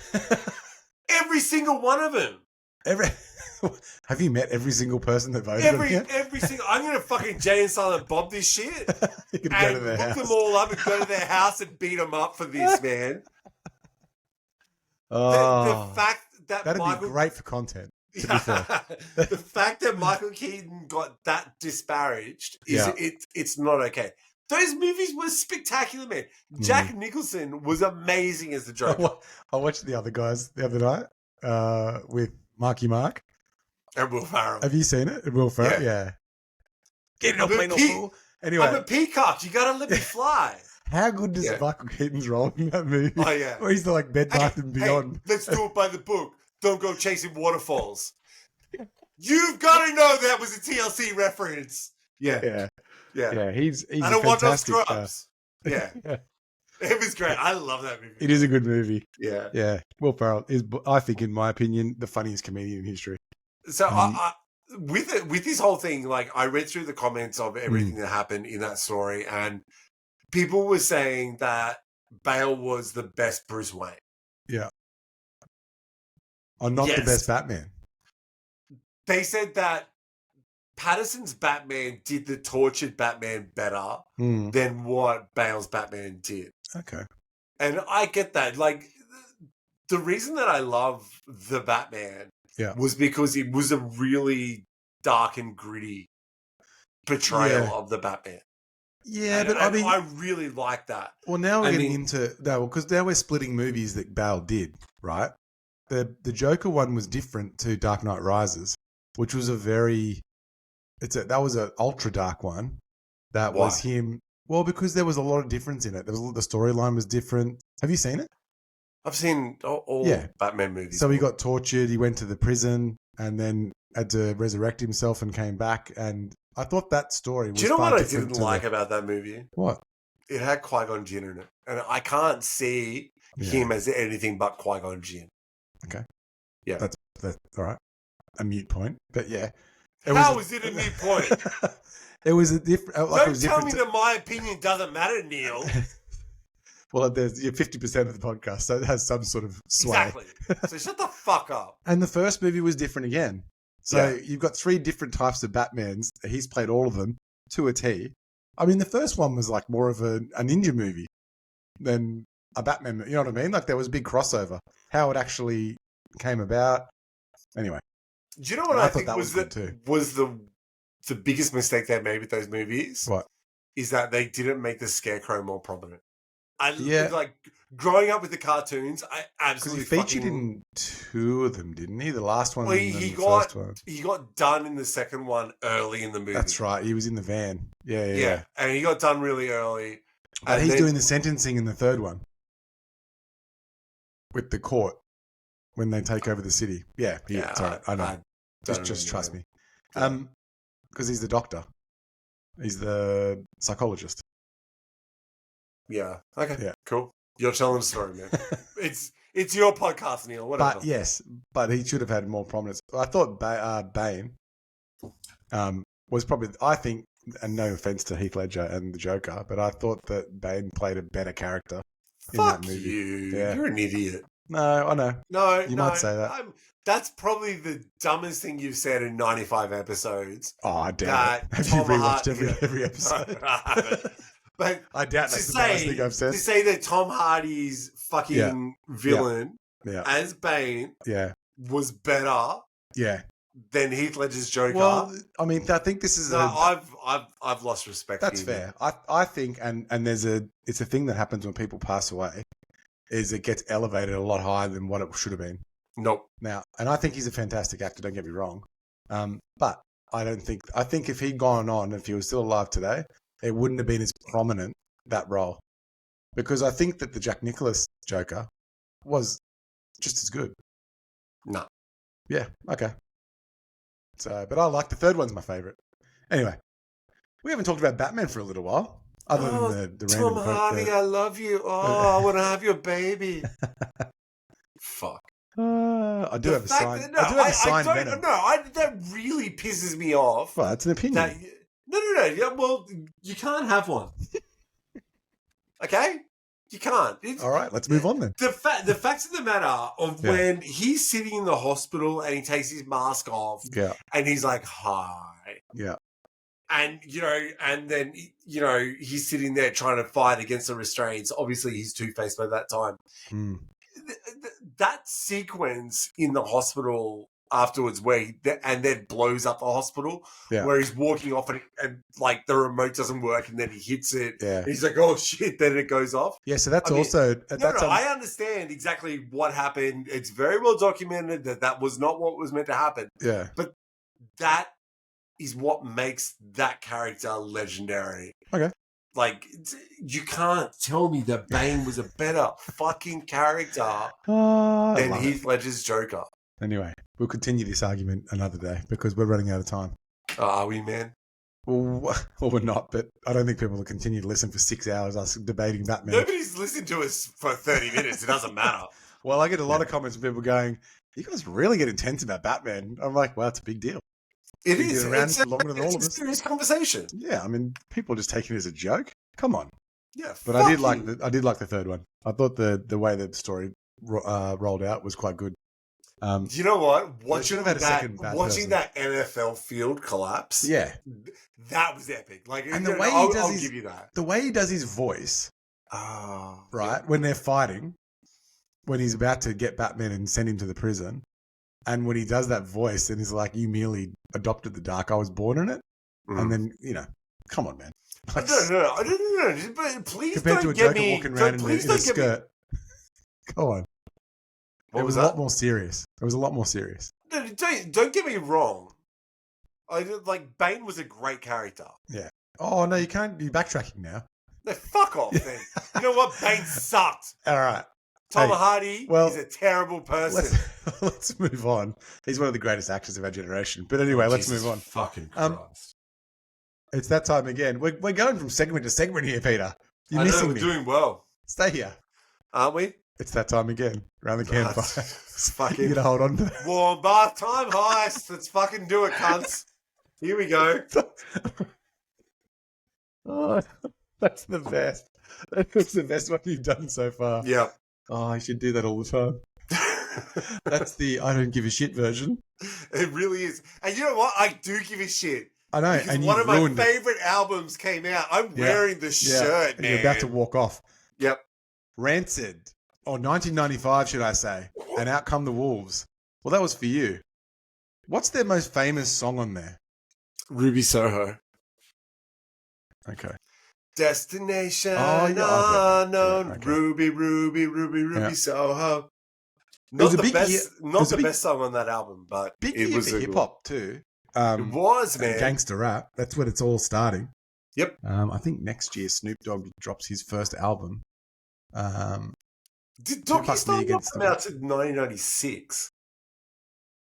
Every single one of them. Have you met every single person that voted on it? Every single... I'm going to fucking Jay and Silent Bob this shit. You're going to go to their house. Look them all up and go to their house and beat them up for this, man. Oh, the fact that that'd Michael, be great for content. To be fair, the fact that Michael Keaton got that disparaged is Yeah. it's not okay. Those movies were spectacular, man. Jack Nicholson was amazing as the Joker. I watched the other guys the other night with Marky Mark. And Will Ferrell. Have you seen it? Will Ferrell? Yeah. Get it up, play no fool. Anyway, I'm a peacock. You gotta let me fly. how good does Michael Keaton's role in that movie? Oh, yeah. Where he's like Bed Bath and Beyond. Hey, let's do it by the book. Don't go chasing waterfalls. You've got to know that was a TLC reference. Yeah. He's I don't want no fantastic. scrubs. Yeah. It was great. I love that movie. It is a good movie. Yeah. Will Ferrell is, I think, in my opinion, the funniest comedian in history. So with this whole thing, like I read through the comments of everything that happened in that story, and people were saying that Bale was the best Bruce Wayne. Yeah. Or not the best Batman. They said that Patterson's Batman did the tortured Batman better than what Bale's Batman did. Okay. And I get that. Like, the reason that I love the Batman was because it was a really dark and gritty portrayal of the Batman. Yeah, and, but I mean, I really like that. Well, now we're getting into because now we're splitting movies that Bale did, right? The Joker one was different to Dark Knight Rises, which was that was an ultra dark one. That was him. Well, because there was a lot of difference in it. The storyline was different. Have you seen it? I've seen all Batman movies. So he got tortured. He went to the prison and then had to resurrect himself and came back. And I thought that story was. Do you know what I didn't like about that movie? What? It had Qui-Gon Jinn in it, and I can't see him as anything but Qui-Gon Jinn. Okay. Yeah. That's all right. A mute point, but yeah. How is it a mute point? It was a different. Don't tell me that my opinion doesn't matter, Neil. Well, there's 50% of the podcast, so it has some sort of sway. Exactly. So shut the fuck up. And the first movie was different again. So you've got 3 different types of Batmans. He's played all of them to a T. I mean, the first one was like more of a ninja movie than a Batman movie. You know what I mean? Like there was a big crossover. How it actually came about. Anyway. Do you know what I think was the biggest mistake they made with those movies? What? Is that they didn't make the Scarecrow more prominent. Like growing up with the cartoons, I absolutely because he featured in 2 of them, didn't he? The last one, well, and the first one. He got done in the second one early in the movie. That's right. He was in the van. Yeah. And he got done really early. But he's doing the sentencing in the third one with the court when they take over the city. Yeah. It's all right. I know. Just trust me. Because he's the doctor. He's the psychologist. Yeah. Okay. Yeah. Cool. You're telling the story, man. It's your podcast, Neil. Whatever. But he should have had more prominence. I thought Bane was probably. I think, and no offense to Heath Ledger and the Joker, but I thought that Bane played a better character in that movie. You. Yeah. You're an idiot. No, I know. No, you might say that. That's probably the dumbest thing you've said in 95 episodes. Oh, I doubt it. Have you rewatched every episode? No, I haven't. But I doubt that's the dumbest thing I've said. To say that Tom Hardy's fucking villain as Bane was better than Heath Ledger's Joker. Well, I mean, I think this is I've lost respect. That's fair. I think, and it's a thing that happens when people pass away, is it gets elevated a lot higher than what it should have been. Nope. Now, and I think he's a fantastic actor. Don't get me wrong, but I think if he'd gone on, if he was still alive today, it wouldn't have been as prominent, that role, because I think that the Jack Nicklaus Joker was just as good. No. Yeah. Okay. So, but I like the third one's my favorite. Anyway, we haven't talked about Batman for a little while. Other than the Tom Hardy, I love you. Oh, I want to have your baby. Fuck. I do have a sign. I do have a sign Venom. That really pisses me off. Well, it's an opinion. No. Yeah, well, you can't have one. Okay? You can't. All right, let's move on then. The facts of the matter of when he's sitting in the hospital and he takes his mask off and he's like, hi. Yeah. And, and then, he's sitting there trying to fight against the restraints. Obviously, he's Two-Faced by that time. that sequence in the hospital afterwards where and then blows up the hospital where he's walking off and like the remote doesn't work and then he hits it. Yeah. He's like, oh shit, then it goes off. Yeah, so that's I understand exactly what happened. It's very well documented that was not what was meant to happen. Yeah. But that is what makes that character legendary. Okay. Like, you can't tell me that Bane was a better fucking character than Heath Ledger's Joker. Anyway, we'll continue this argument another day because we're running out of time. Are we, man? Well, we're not, but I don't think people will continue to listen for 6 hours us debating Batman. Nobody's listened to us for 30 minutes. It doesn't matter. Well, I get a lot of comments from people going, you guys really get intense about Batman. I'm like, well, it's a big deal. It is. It's longer than all of us. It's a serious conversation. Yeah, I mean, people are just taking it as a joke. Come on. Yeah, but I did like the third one. I thought the way the story rolled out was quite good. You know what? Watching that NFL field collapse. Yeah, that was epic. Like, and the way I'll give you that. The way he does his voice, right when they're fighting, when he's about to get Batman and send him to the prison, and when he does that voice, and he's like, "You merely adopted the dark. I was born in it," and then come on, man. I don't know. But please compared don't to a get Joker me. Walking around in a skirt. Go on. It was a lot more serious. It was a lot more serious. No, don't get me wrong. Bane was a great character. Yeah. Oh no, you can't be backtracking now. No, fuck off, then. You know what? Bane sucked. All right. Tom Hardy is a terrible person. Let's move on. He's one of the greatest actors of our generation. But anyway, let's move on. Fucking Christ. It's that time again. We're going from segment to segment here, Peter. You're missing me. We're doing well. Stay here. Aren't we? It's that time again. Around the campfire. Fucking. You gotta hold on to that. Warm bath time heist. Let's fucking do it, cunts. Here we go. Oh, that's the best. That's the best one you've done so far. Yeah. Oh, I should do that all the time. That's the I don't give a shit version. It really is. And you know what? I do give a shit. I know. Because and one of my favorite albums came out. I'm wearing the shirt, man. You're about to walk off. Yep. Rancid. Or 1995, should I say. And Out Come the Wolves. Well, that was for you. What's their most famous song on there? Ruby Soho. Okay. Destination unknown. Okay. Ruby Soho. Not the best song on that album, but big it was hip hop too. It was, man. Gangster rap. That's when it's all starting. Yep. I think next year Snoop Dogg drops his first album. Did Doggy Style come out in 1996?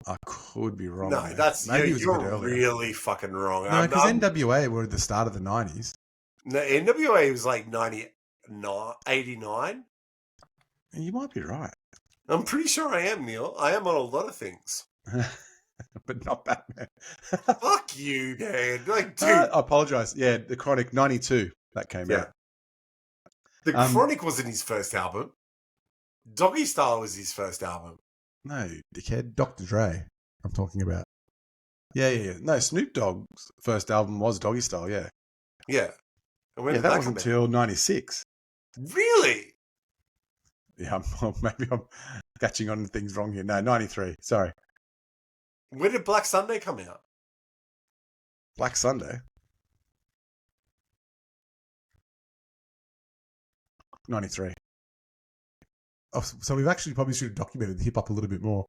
I could be wrong. No, you're really fucking wrong. No, because NWA were at the start of the 90s. No, NWA was like 89. You might be right. I'm pretty sure I am, Neil. I am on a lot of things. But not Batman. Fuck you, man. Like, dude. I apologize. Yeah, The Chronic, 92. That came out. The Chronic wasn't his first album. Doggy Style was his first album. No, dickhead. Dr. Dre, I'm talking about. Yeah. No, Snoop Dogg's first album was Doggy Style, yeah. Yeah. That wasn't until 96. Really? Yeah, maybe I'm catching on things wrong here. No, 93. Sorry. When did Black Sunday come out? Black Sunday? 93. Oh, so we've actually probably should have documented the hip hop a little bit more.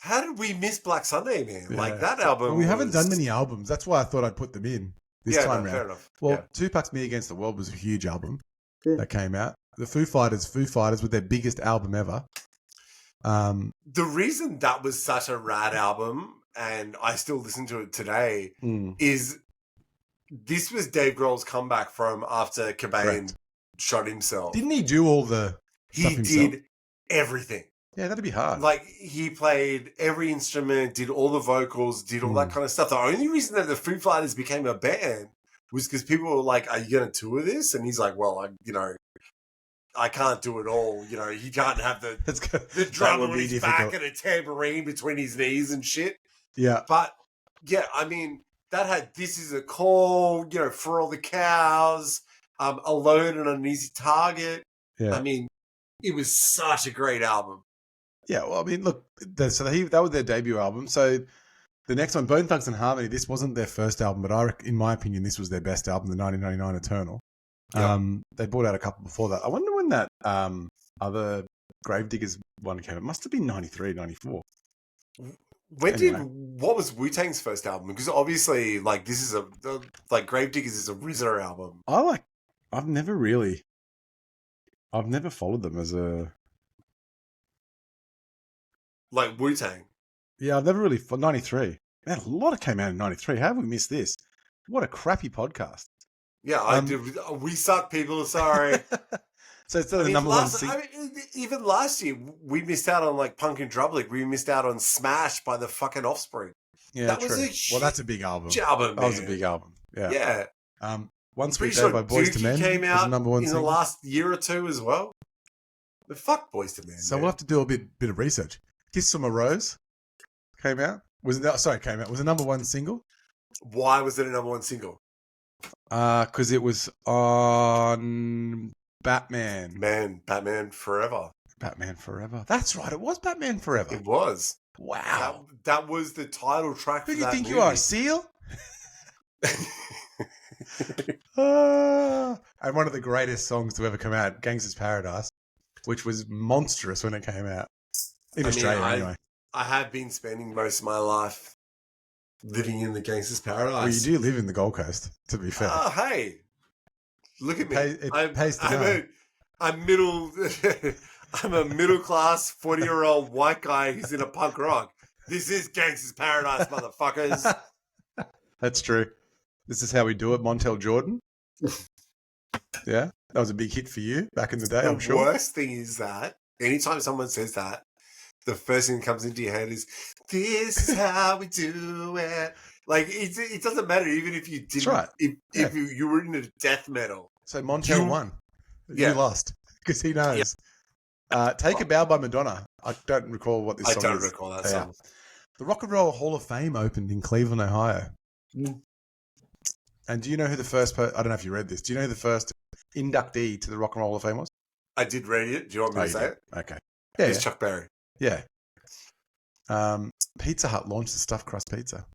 How did we miss Black Sunday, man? Yeah. Like that album. Well, we haven't done many albums. That's why I thought I'd put them in this time round. Fair enough. Well, Tupac's Me Against the World was a huge album that came out. The Foo Fighters with their biggest album ever. The reason that was such a rad album, and I still listen to it today, is this was Dave Grohl's comeback from after Cobain shot himself. Didn't he do all the stuff himself? He did everything. Yeah, that'd be hard. Like, he played every instrument, did all the vocals, did all that kind of stuff. The only reason that the Foo Fighters became a band was because people were like, are you going to tour this? And he's like, well, I can't do it all. He can't have the drum on his back and a tambourine between his knees and shit. Yeah. But, yeah, I mean, that had This Is a Call, For All the Cows, Alone and an Easy Target. Yeah. I mean, it was such a great album. Yeah, well, I mean, look, that was their debut album. So the next one, Bone Thugs and Harmony, this wasn't their first album, but in my opinion, this was their best album, the 1999 Eternal. Yep. They brought out a couple before that. I wonder when that other Gravediggers one came. It must have been 93, 94. What was Wu-Tang's first album? Because obviously, like, this is like Gravediggers is a RZA album. I've never followed them as a... Like Wu-Tang. Yeah, I've never really... 93. Man, a lot came out in 93. How have we missed this? What a crappy podcast. Yeah, I did. We suck, people. Sorry. So it's the number one single. Even last year, we missed out on like Punk and Drublic. We missed out on Smash by the fucking Offspring. Yeah, that true. was that's a big album. That was a big album. Yeah. Yeah. One Sweet Day by Boyz II Men came out was number one in single. the last year or two as well. The fuck Boyz II Men. So we'll have to do a bit of research. Kiss from a Rose came out. Was a number one single. Why was it a number one single? Because it was on Batman. Batman Forever. Batman Forever. That's right. It was Batman Forever. It was. Wow. That was the title track Who for do you that think movie. you are, a seal? And one of the greatest songs to ever come out, Gangsta's Paradise, which was monstrous when it came out. In Australia, anyway. I have been spending most of my life living in the Gangsta's Paradise. Well, you do live in the Gold Coast, to be fair. Oh, hey. Look at me. It pays to know. I'm a middle-class 40-year-old white guy who's in a punk rock. This is Gangsta's Paradise, motherfuckers. That's true. This is how we do it, Montel Jordan. Yeah, that was a big hit for you back in the day, I'm sure. The worst thing is that anytime someone says that, the first thing that comes into your head is, this is how we do it. Like, it doesn't matter, even if you didn't. That's right. If you were in a death metal. So Montel won. You lost. Because he knows. Yeah. Take a Bow by Madonna. I don't recall what this song is. I don't recall that song. The Rock and Roll Hall of Fame opened in Cleveland, Ohio. Mm. And do you know who the first... I don't know if you read this. Do you know who the first inductee to the Rock and Roll Hall of Fame was? I did read it. Do you want me to say it? Okay. Yeah, it's Chuck Berry. Yeah. Pizza Hut launched the stuffed crust pizza.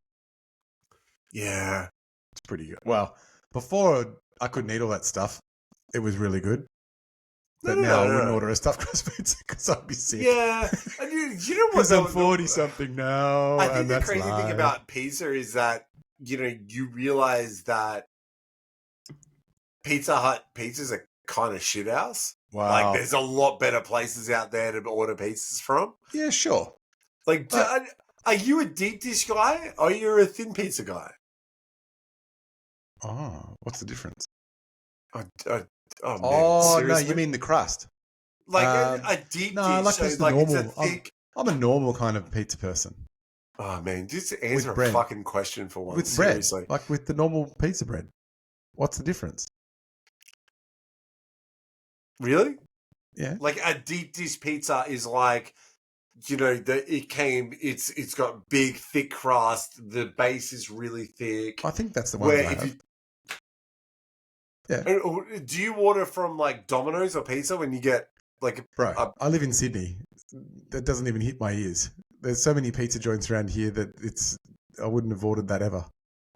Yeah. It's pretty good. Well, before I couldn't eat all that stuff, it was really good. But now I wouldn't order a stuffed crust pizza because I'd be sick. Yeah. And you know what? Because I'm 40-something now. I think the crazy thing about pizza is that, you realize that Pizza Hut pizza's a kind of shit house. Wow. Like, there's a lot better places out there to order pizzas from. Yeah, sure. Like, are you a deep dish guy or are you a thin pizza guy? Oh, what's the difference? Man, no, seriously? you mean the crust. Like a deep dish. Like so just the like normal. it's a thick... I'm a normal kind of pizza person. Oh, man, just answer a fucking question for once. With bread. Seriously. Like with the normal pizza bread. What's the difference? Really? Yeah. Like a deep dish pizza is like, it's got big, thick crust. The base is really thick. I think that's the one I have. Yeah. Do you order from like Domino's or pizza when you get like... Bro, I live in Sydney. That doesn't even hit my ears. There's so many pizza joints around here that I wouldn't have ordered that ever.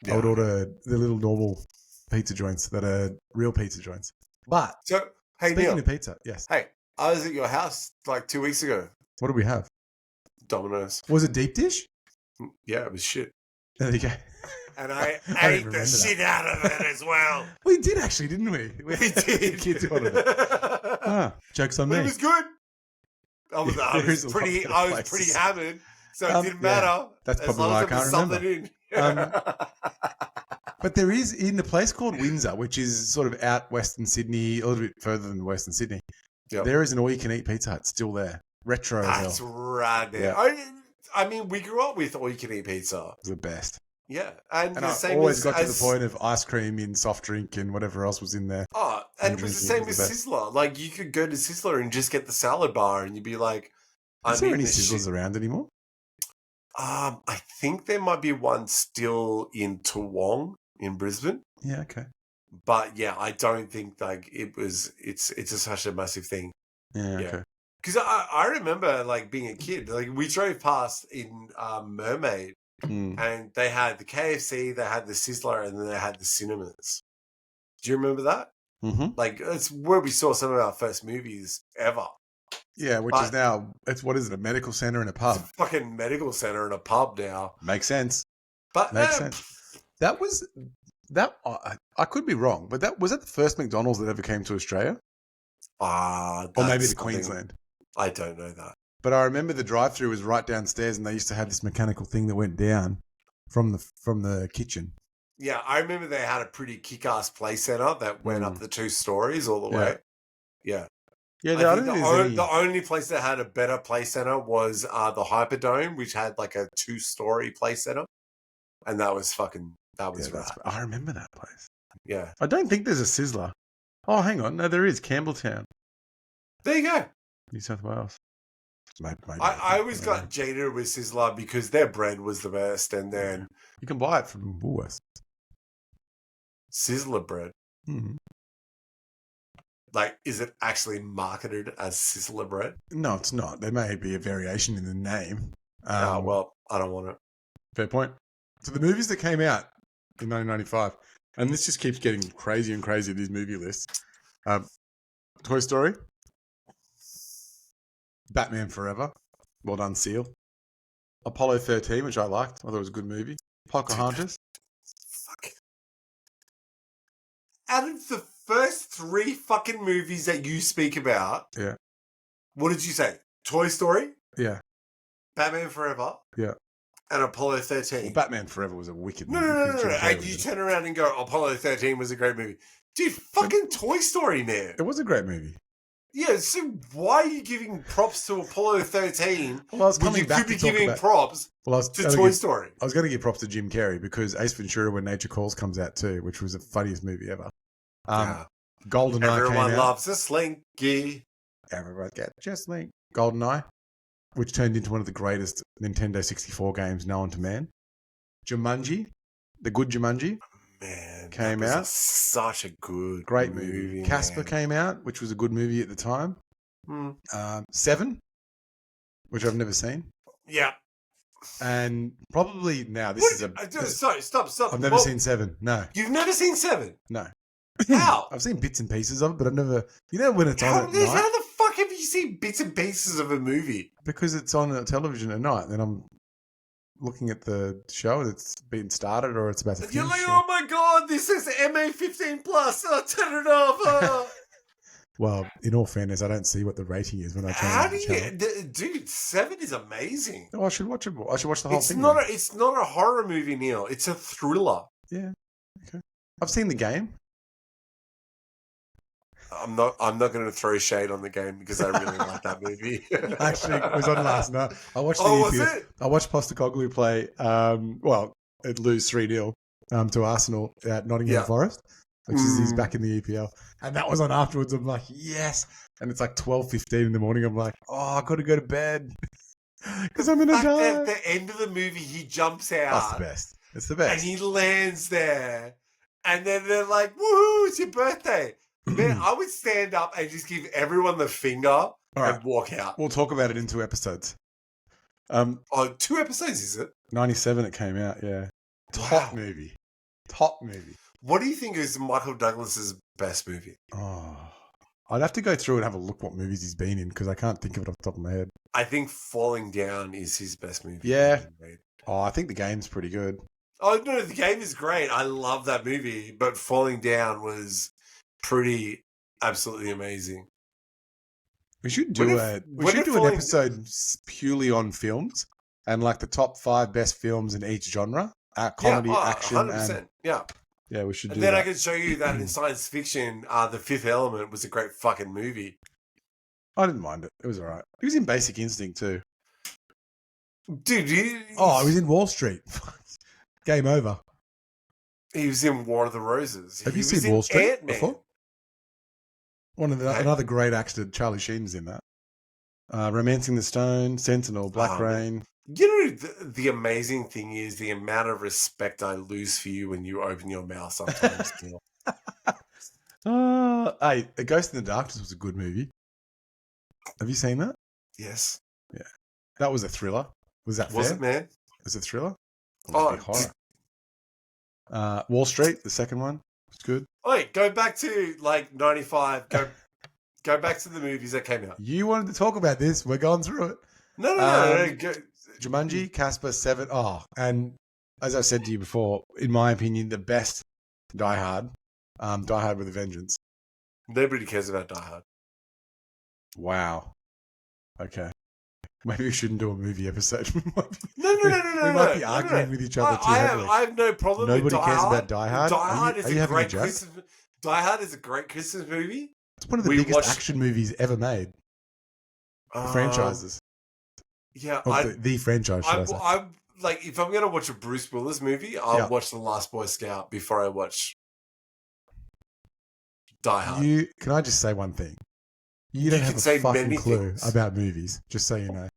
Yeah. I would order the little normal pizza joints that are real pizza joints. But hey, speaking Neil, of pizza, yes. Hey, I was at your house like 2 weeks ago. What did we have? Domino's. Was it deep dish? Yeah, it was shit. There you go. And I ate the shit out of it as well. We did actually, didn't we? We did. Kids ordered it. Joke's on me. It was good. I was pretty hammered, so it didn't matter. Yeah. That's probably why I can't remember. But there is, in a place called Windsor, which is sort of out Western Sydney, a little bit further than Western Sydney, there is an all-you-can-eat Pizza Hut still there. Retro as well. That's right there. Yeah. I mean, we grew up with all-you-can-eat pizza. It's the best. Yeah. And I always got to the point of ice cream in soft drink and whatever else was in there. Oh, and it was the same with Sizzler. Like, you could go to Sizzler and just get the salad bar and you'd be like... Is there any Sizzlers around anymore? I think there might be one still in Toowong in Brisbane. Yeah, okay. But yeah, I don't think like it's such a massive thing. Yeah, okay. Because I remember like being a kid, like we drove past in Mermaid, and they had the KFC, they had the Sizzler, and then they had the cinemas. Do you remember that? Mm-hmm. Like it's where we saw some of our first movies ever. Yeah, which is now what is it? A medical center and a pub. It's a fucking medical center and a pub now. Makes sense. But Makes sense. That was that. I could be wrong, but that was that the first McDonald's that ever came to Australia, or maybe the Queensland. I don't know that. But I remember the drive-through was right downstairs, and they used to have this mechanical thing that went down from the kitchen. Yeah, I remember they had a pretty kick-ass play center that went up the 2 stories all the way. Yeah. Yeah, I think the only place that had a better play center was the Hyperdome, which had like a 2-story play center, and that was rad. I remember that place. Yeah. I don't think there's a Sizzler. Oh, hang on. No, there is. Campbelltown. There you go. New South Wales. Maybe I always got jaded with Sizzler because their bread was the best, and then you can buy it from Woolworths. Sizzler bread. Mm-hmm. Like, is it actually marketed as Sizzler bread? No, it's not. There may be a variation in the name. Well, I don't want it. Fair point. So the movies that came out in 1995, and this just keeps getting crazier and crazier, these movie lists. Toy Story. Batman Forever. Well done, Seal. Apollo 13, which I liked. I thought it was a good movie. Pocahontas. Fuck. Out of the first 3 fucking movies that you speak about, what did you say? Toy Story? Yeah. Batman Forever? Yeah. And Apollo 13? Well, Batman Forever was a wicked movie. No. You turn around and go, Apollo 13 was a great movie. Dude, fucking Toy Story, man. It was a great movie. Yeah, so why are you giving props to Apollo 13 well, I was when you could be giving props to Toy Story? I was going to give props to Jim Carrey because Ace Ventura When Nature Calls comes out too, which was the funniest movie ever. GoldenEye came out. Everyone loves a slinky. Everyone gets just Link. GoldenEye, which turned into one of the greatest Nintendo 64 games known to man. Jumanji, the good Jumanji. Man, came out. Such a great movie. Casper came out, which was a good movie at the time. 7, which I've never seen. Yeah. And probably now Sorry, stop. I've never seen 7. No. You've never seen 7? No. How? I've seen bits and pieces of it, but I've never. You know when it's on at night? How the fuck have you seen bits and pieces of a movie? Because it's on a television at night, then I'm looking at the show that's been started or it's about to finish. You're like, oh my god, this is MA15 plus. Oh, turn it off. Well, in all fairness, I don't see what the rating is when I turn the channel. Dude, 7 is amazing. Oh, I should watch it. I should watch the whole thing. It's not a horror movie, Neil. It's a thriller. Yeah. Okay. I've seen the game. I'm not going to throw shade on the game because I really like that movie. Actually, it was on last night. I watched was it? I watched Postecoglou play. It lose 3-0 to Arsenal at Nottingham Forest, which is he's back in the EPL, and that was on afterwards. I'm like, yes, and it's like 12:15 in the morning. I'm like, oh, I got to go to bed because I'm gonna die. At the end of the movie, he jumps out. That's the best. It's the best, and he lands there, and then they're like, "Woohoo! It's your birthday." Man, I would stand up and just give everyone the finger and walk out. We'll talk about it in 2 episodes. 2 episodes, is it? 97 it came out, yeah. Top movie. What do you think is Michael Douglas's best movie? Oh, I'd have to go through and have a look what movies he's been in because I can't think of it off the top of my head. I think Falling Down is his best movie. Yeah. Oh, I think The Game's pretty good. Oh, no, The Game is great. I love that movie, but Falling Down was pretty absolutely amazing. We should do an episode purely on films and like the top 5 best films in each genre, comedy, action, 100%. Yeah, we should do that. Then I can show you that in science fiction, The Fifth Element was a great fucking movie. I didn't mind it. It was all right. He was in Basic Instinct too. Dude, he was in Wall Street. Game over. He was in War of the Roses. Have you seen Wall Street Ant-Man before? Another great actor, Charlie Sheen's in that. Romancing the Stone, Sentinel, Black Rain. You know, the amazing thing is the amount of respect I lose for you when you open your mouth sometimes. A Ghost in the Darkness was a good movie. Have you seen that? Yes. Yeah. That was a thriller. Was that fair? Was it, man? Was it a thriller? Oh, horror. Wall Street, the second one, was good. Wait, go back to like 95. Go back to the movies that came out. You wanted to talk about this. We're going through it. No. Go. Jumanji, Casper, 7. Oh, and as I said to you before, in my opinion, the best Die Hard. Die Hard with a Vengeance. Nobody cares about Die Hard. Wow. Okay. Maybe we shouldn't do a movie episode. No. We might be arguing with each other too heavily. I have no problem with Die Hard. Nobody cares about Die Hard? Die Hard is a great joke? Christmas. Die Hard is a great Christmas movie. It's one of the biggest action movies ever made. The franchises. Yeah, the franchise. I'm like, if I'm gonna watch a Bruce Willis movie, I'll watch The Last Boy Scout before I watch Die Hard. Can I just say one thing? You don't have a fucking clue about movies, just so you know.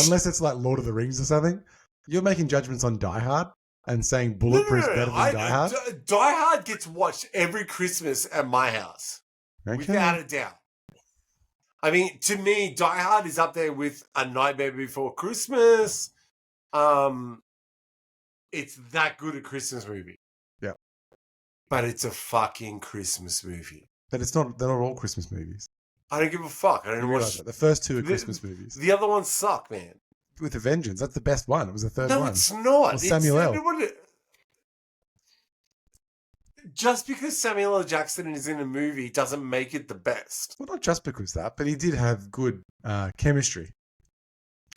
Unless it's like Lord of the Rings or something. You're making judgments on Die Hard and saying Bulletproof's better than Die Hard? Die Hard gets watched every Christmas at my house. Okay. Without a doubt. I mean, to me, Die Hard is up there with A Nightmare Before Christmas. It's that good a Christmas movie. Yeah. But it's a fucking Christmas movie. But they're not all Christmas movies. I don't give a fuck. I don't watch the first two are Christmas movies. The other ones suck, man. With a Vengeance, that's the best one. It was the third one. No, it's not. Or Samuel L. Just because Samuel L. Jackson is in a movie doesn't make it the best. Well, not just because that, but he did have good chemistry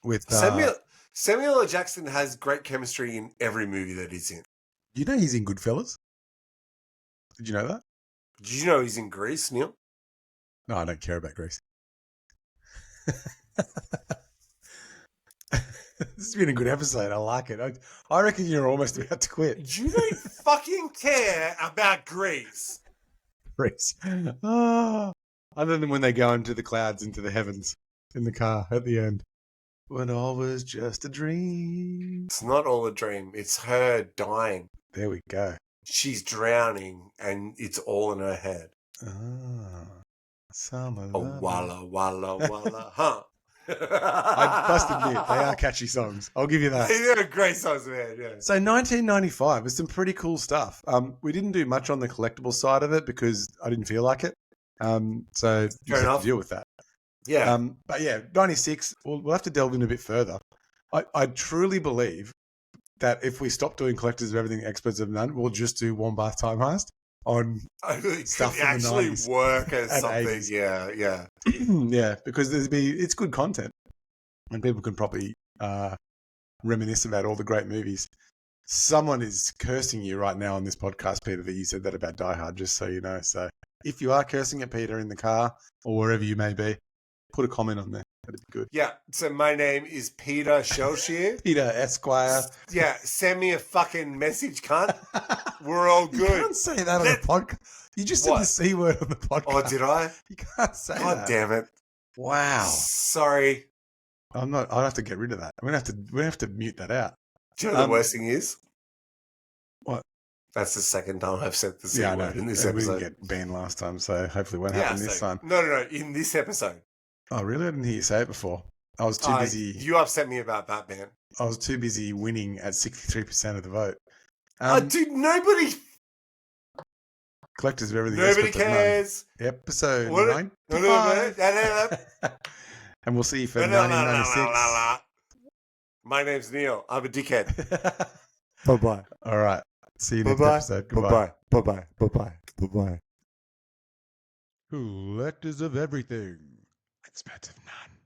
with Samuel L. Jackson has great chemistry in every movie that he's in. You know he's in Goodfellas? Did you know that? Did you know he's in Grease, Neil? No, I don't care about Grease. This has been a good episode. I like it. I reckon you're almost about to quit. You don't fucking care about Grease. Grease. Oh, other than when they go into the clouds, into the heavens, in the car at the end. When all was just a dream. It's not all a dream. It's her dying. There we go. She's drowning, and it's all in her head. Summer. Oh, walla, walla, walla, huh? I must admit, they are catchy songs. I'll give you that. They're great songs, man. Yeah. So 1995 was some pretty cool stuff. We didn't do much on the collectible side of it because I didn't feel like it. So you have to deal with that. Yeah. But yeah, 96, we'll have to delve in a bit further. I truly believe that if we stop doing collectors of everything experts have done, we'll just do Wombath Time Heist on stuff from the 90s. Work as something. 80s. Yeah. Yeah, because it's good content and people can probably reminisce about all the great movies. Someone is cursing you right now on this podcast, Peter, that you said that about Die Hard, just so you know. So if you are cursing at Peter in the car or wherever you may be, put a comment on there. That'd be good. Yeah, so my name is Peter Shelshear. Peter Esquire. Yeah, send me a fucking message, cunt. We're all good. You can't say that on the podcast. You just said the C word on the podcast. Oh, did I? You can't say that. God damn it. Wow. Sorry. I'll have to get rid of that. We're gonna have to mute that out. Do you know the worst thing is? What? That's the second time I've said the C word in this episode. We didn't get banned last time, so hopefully it won't happen this time. No. In this episode. Oh, really? I didn't hear you say it before. I was too busy. You upset me about Batman. I was too busy winning at 63% of the vote. Dude, nobody... Collectors of everything. Nobody cares. Episode 95. And we'll see you for 1996. My name's Neil. I'm a dickhead. Bye-bye. All right. See you next episode. Goodbye. Bye-bye. Bye-bye. Bye-bye. Collectors of everything. Experts of none.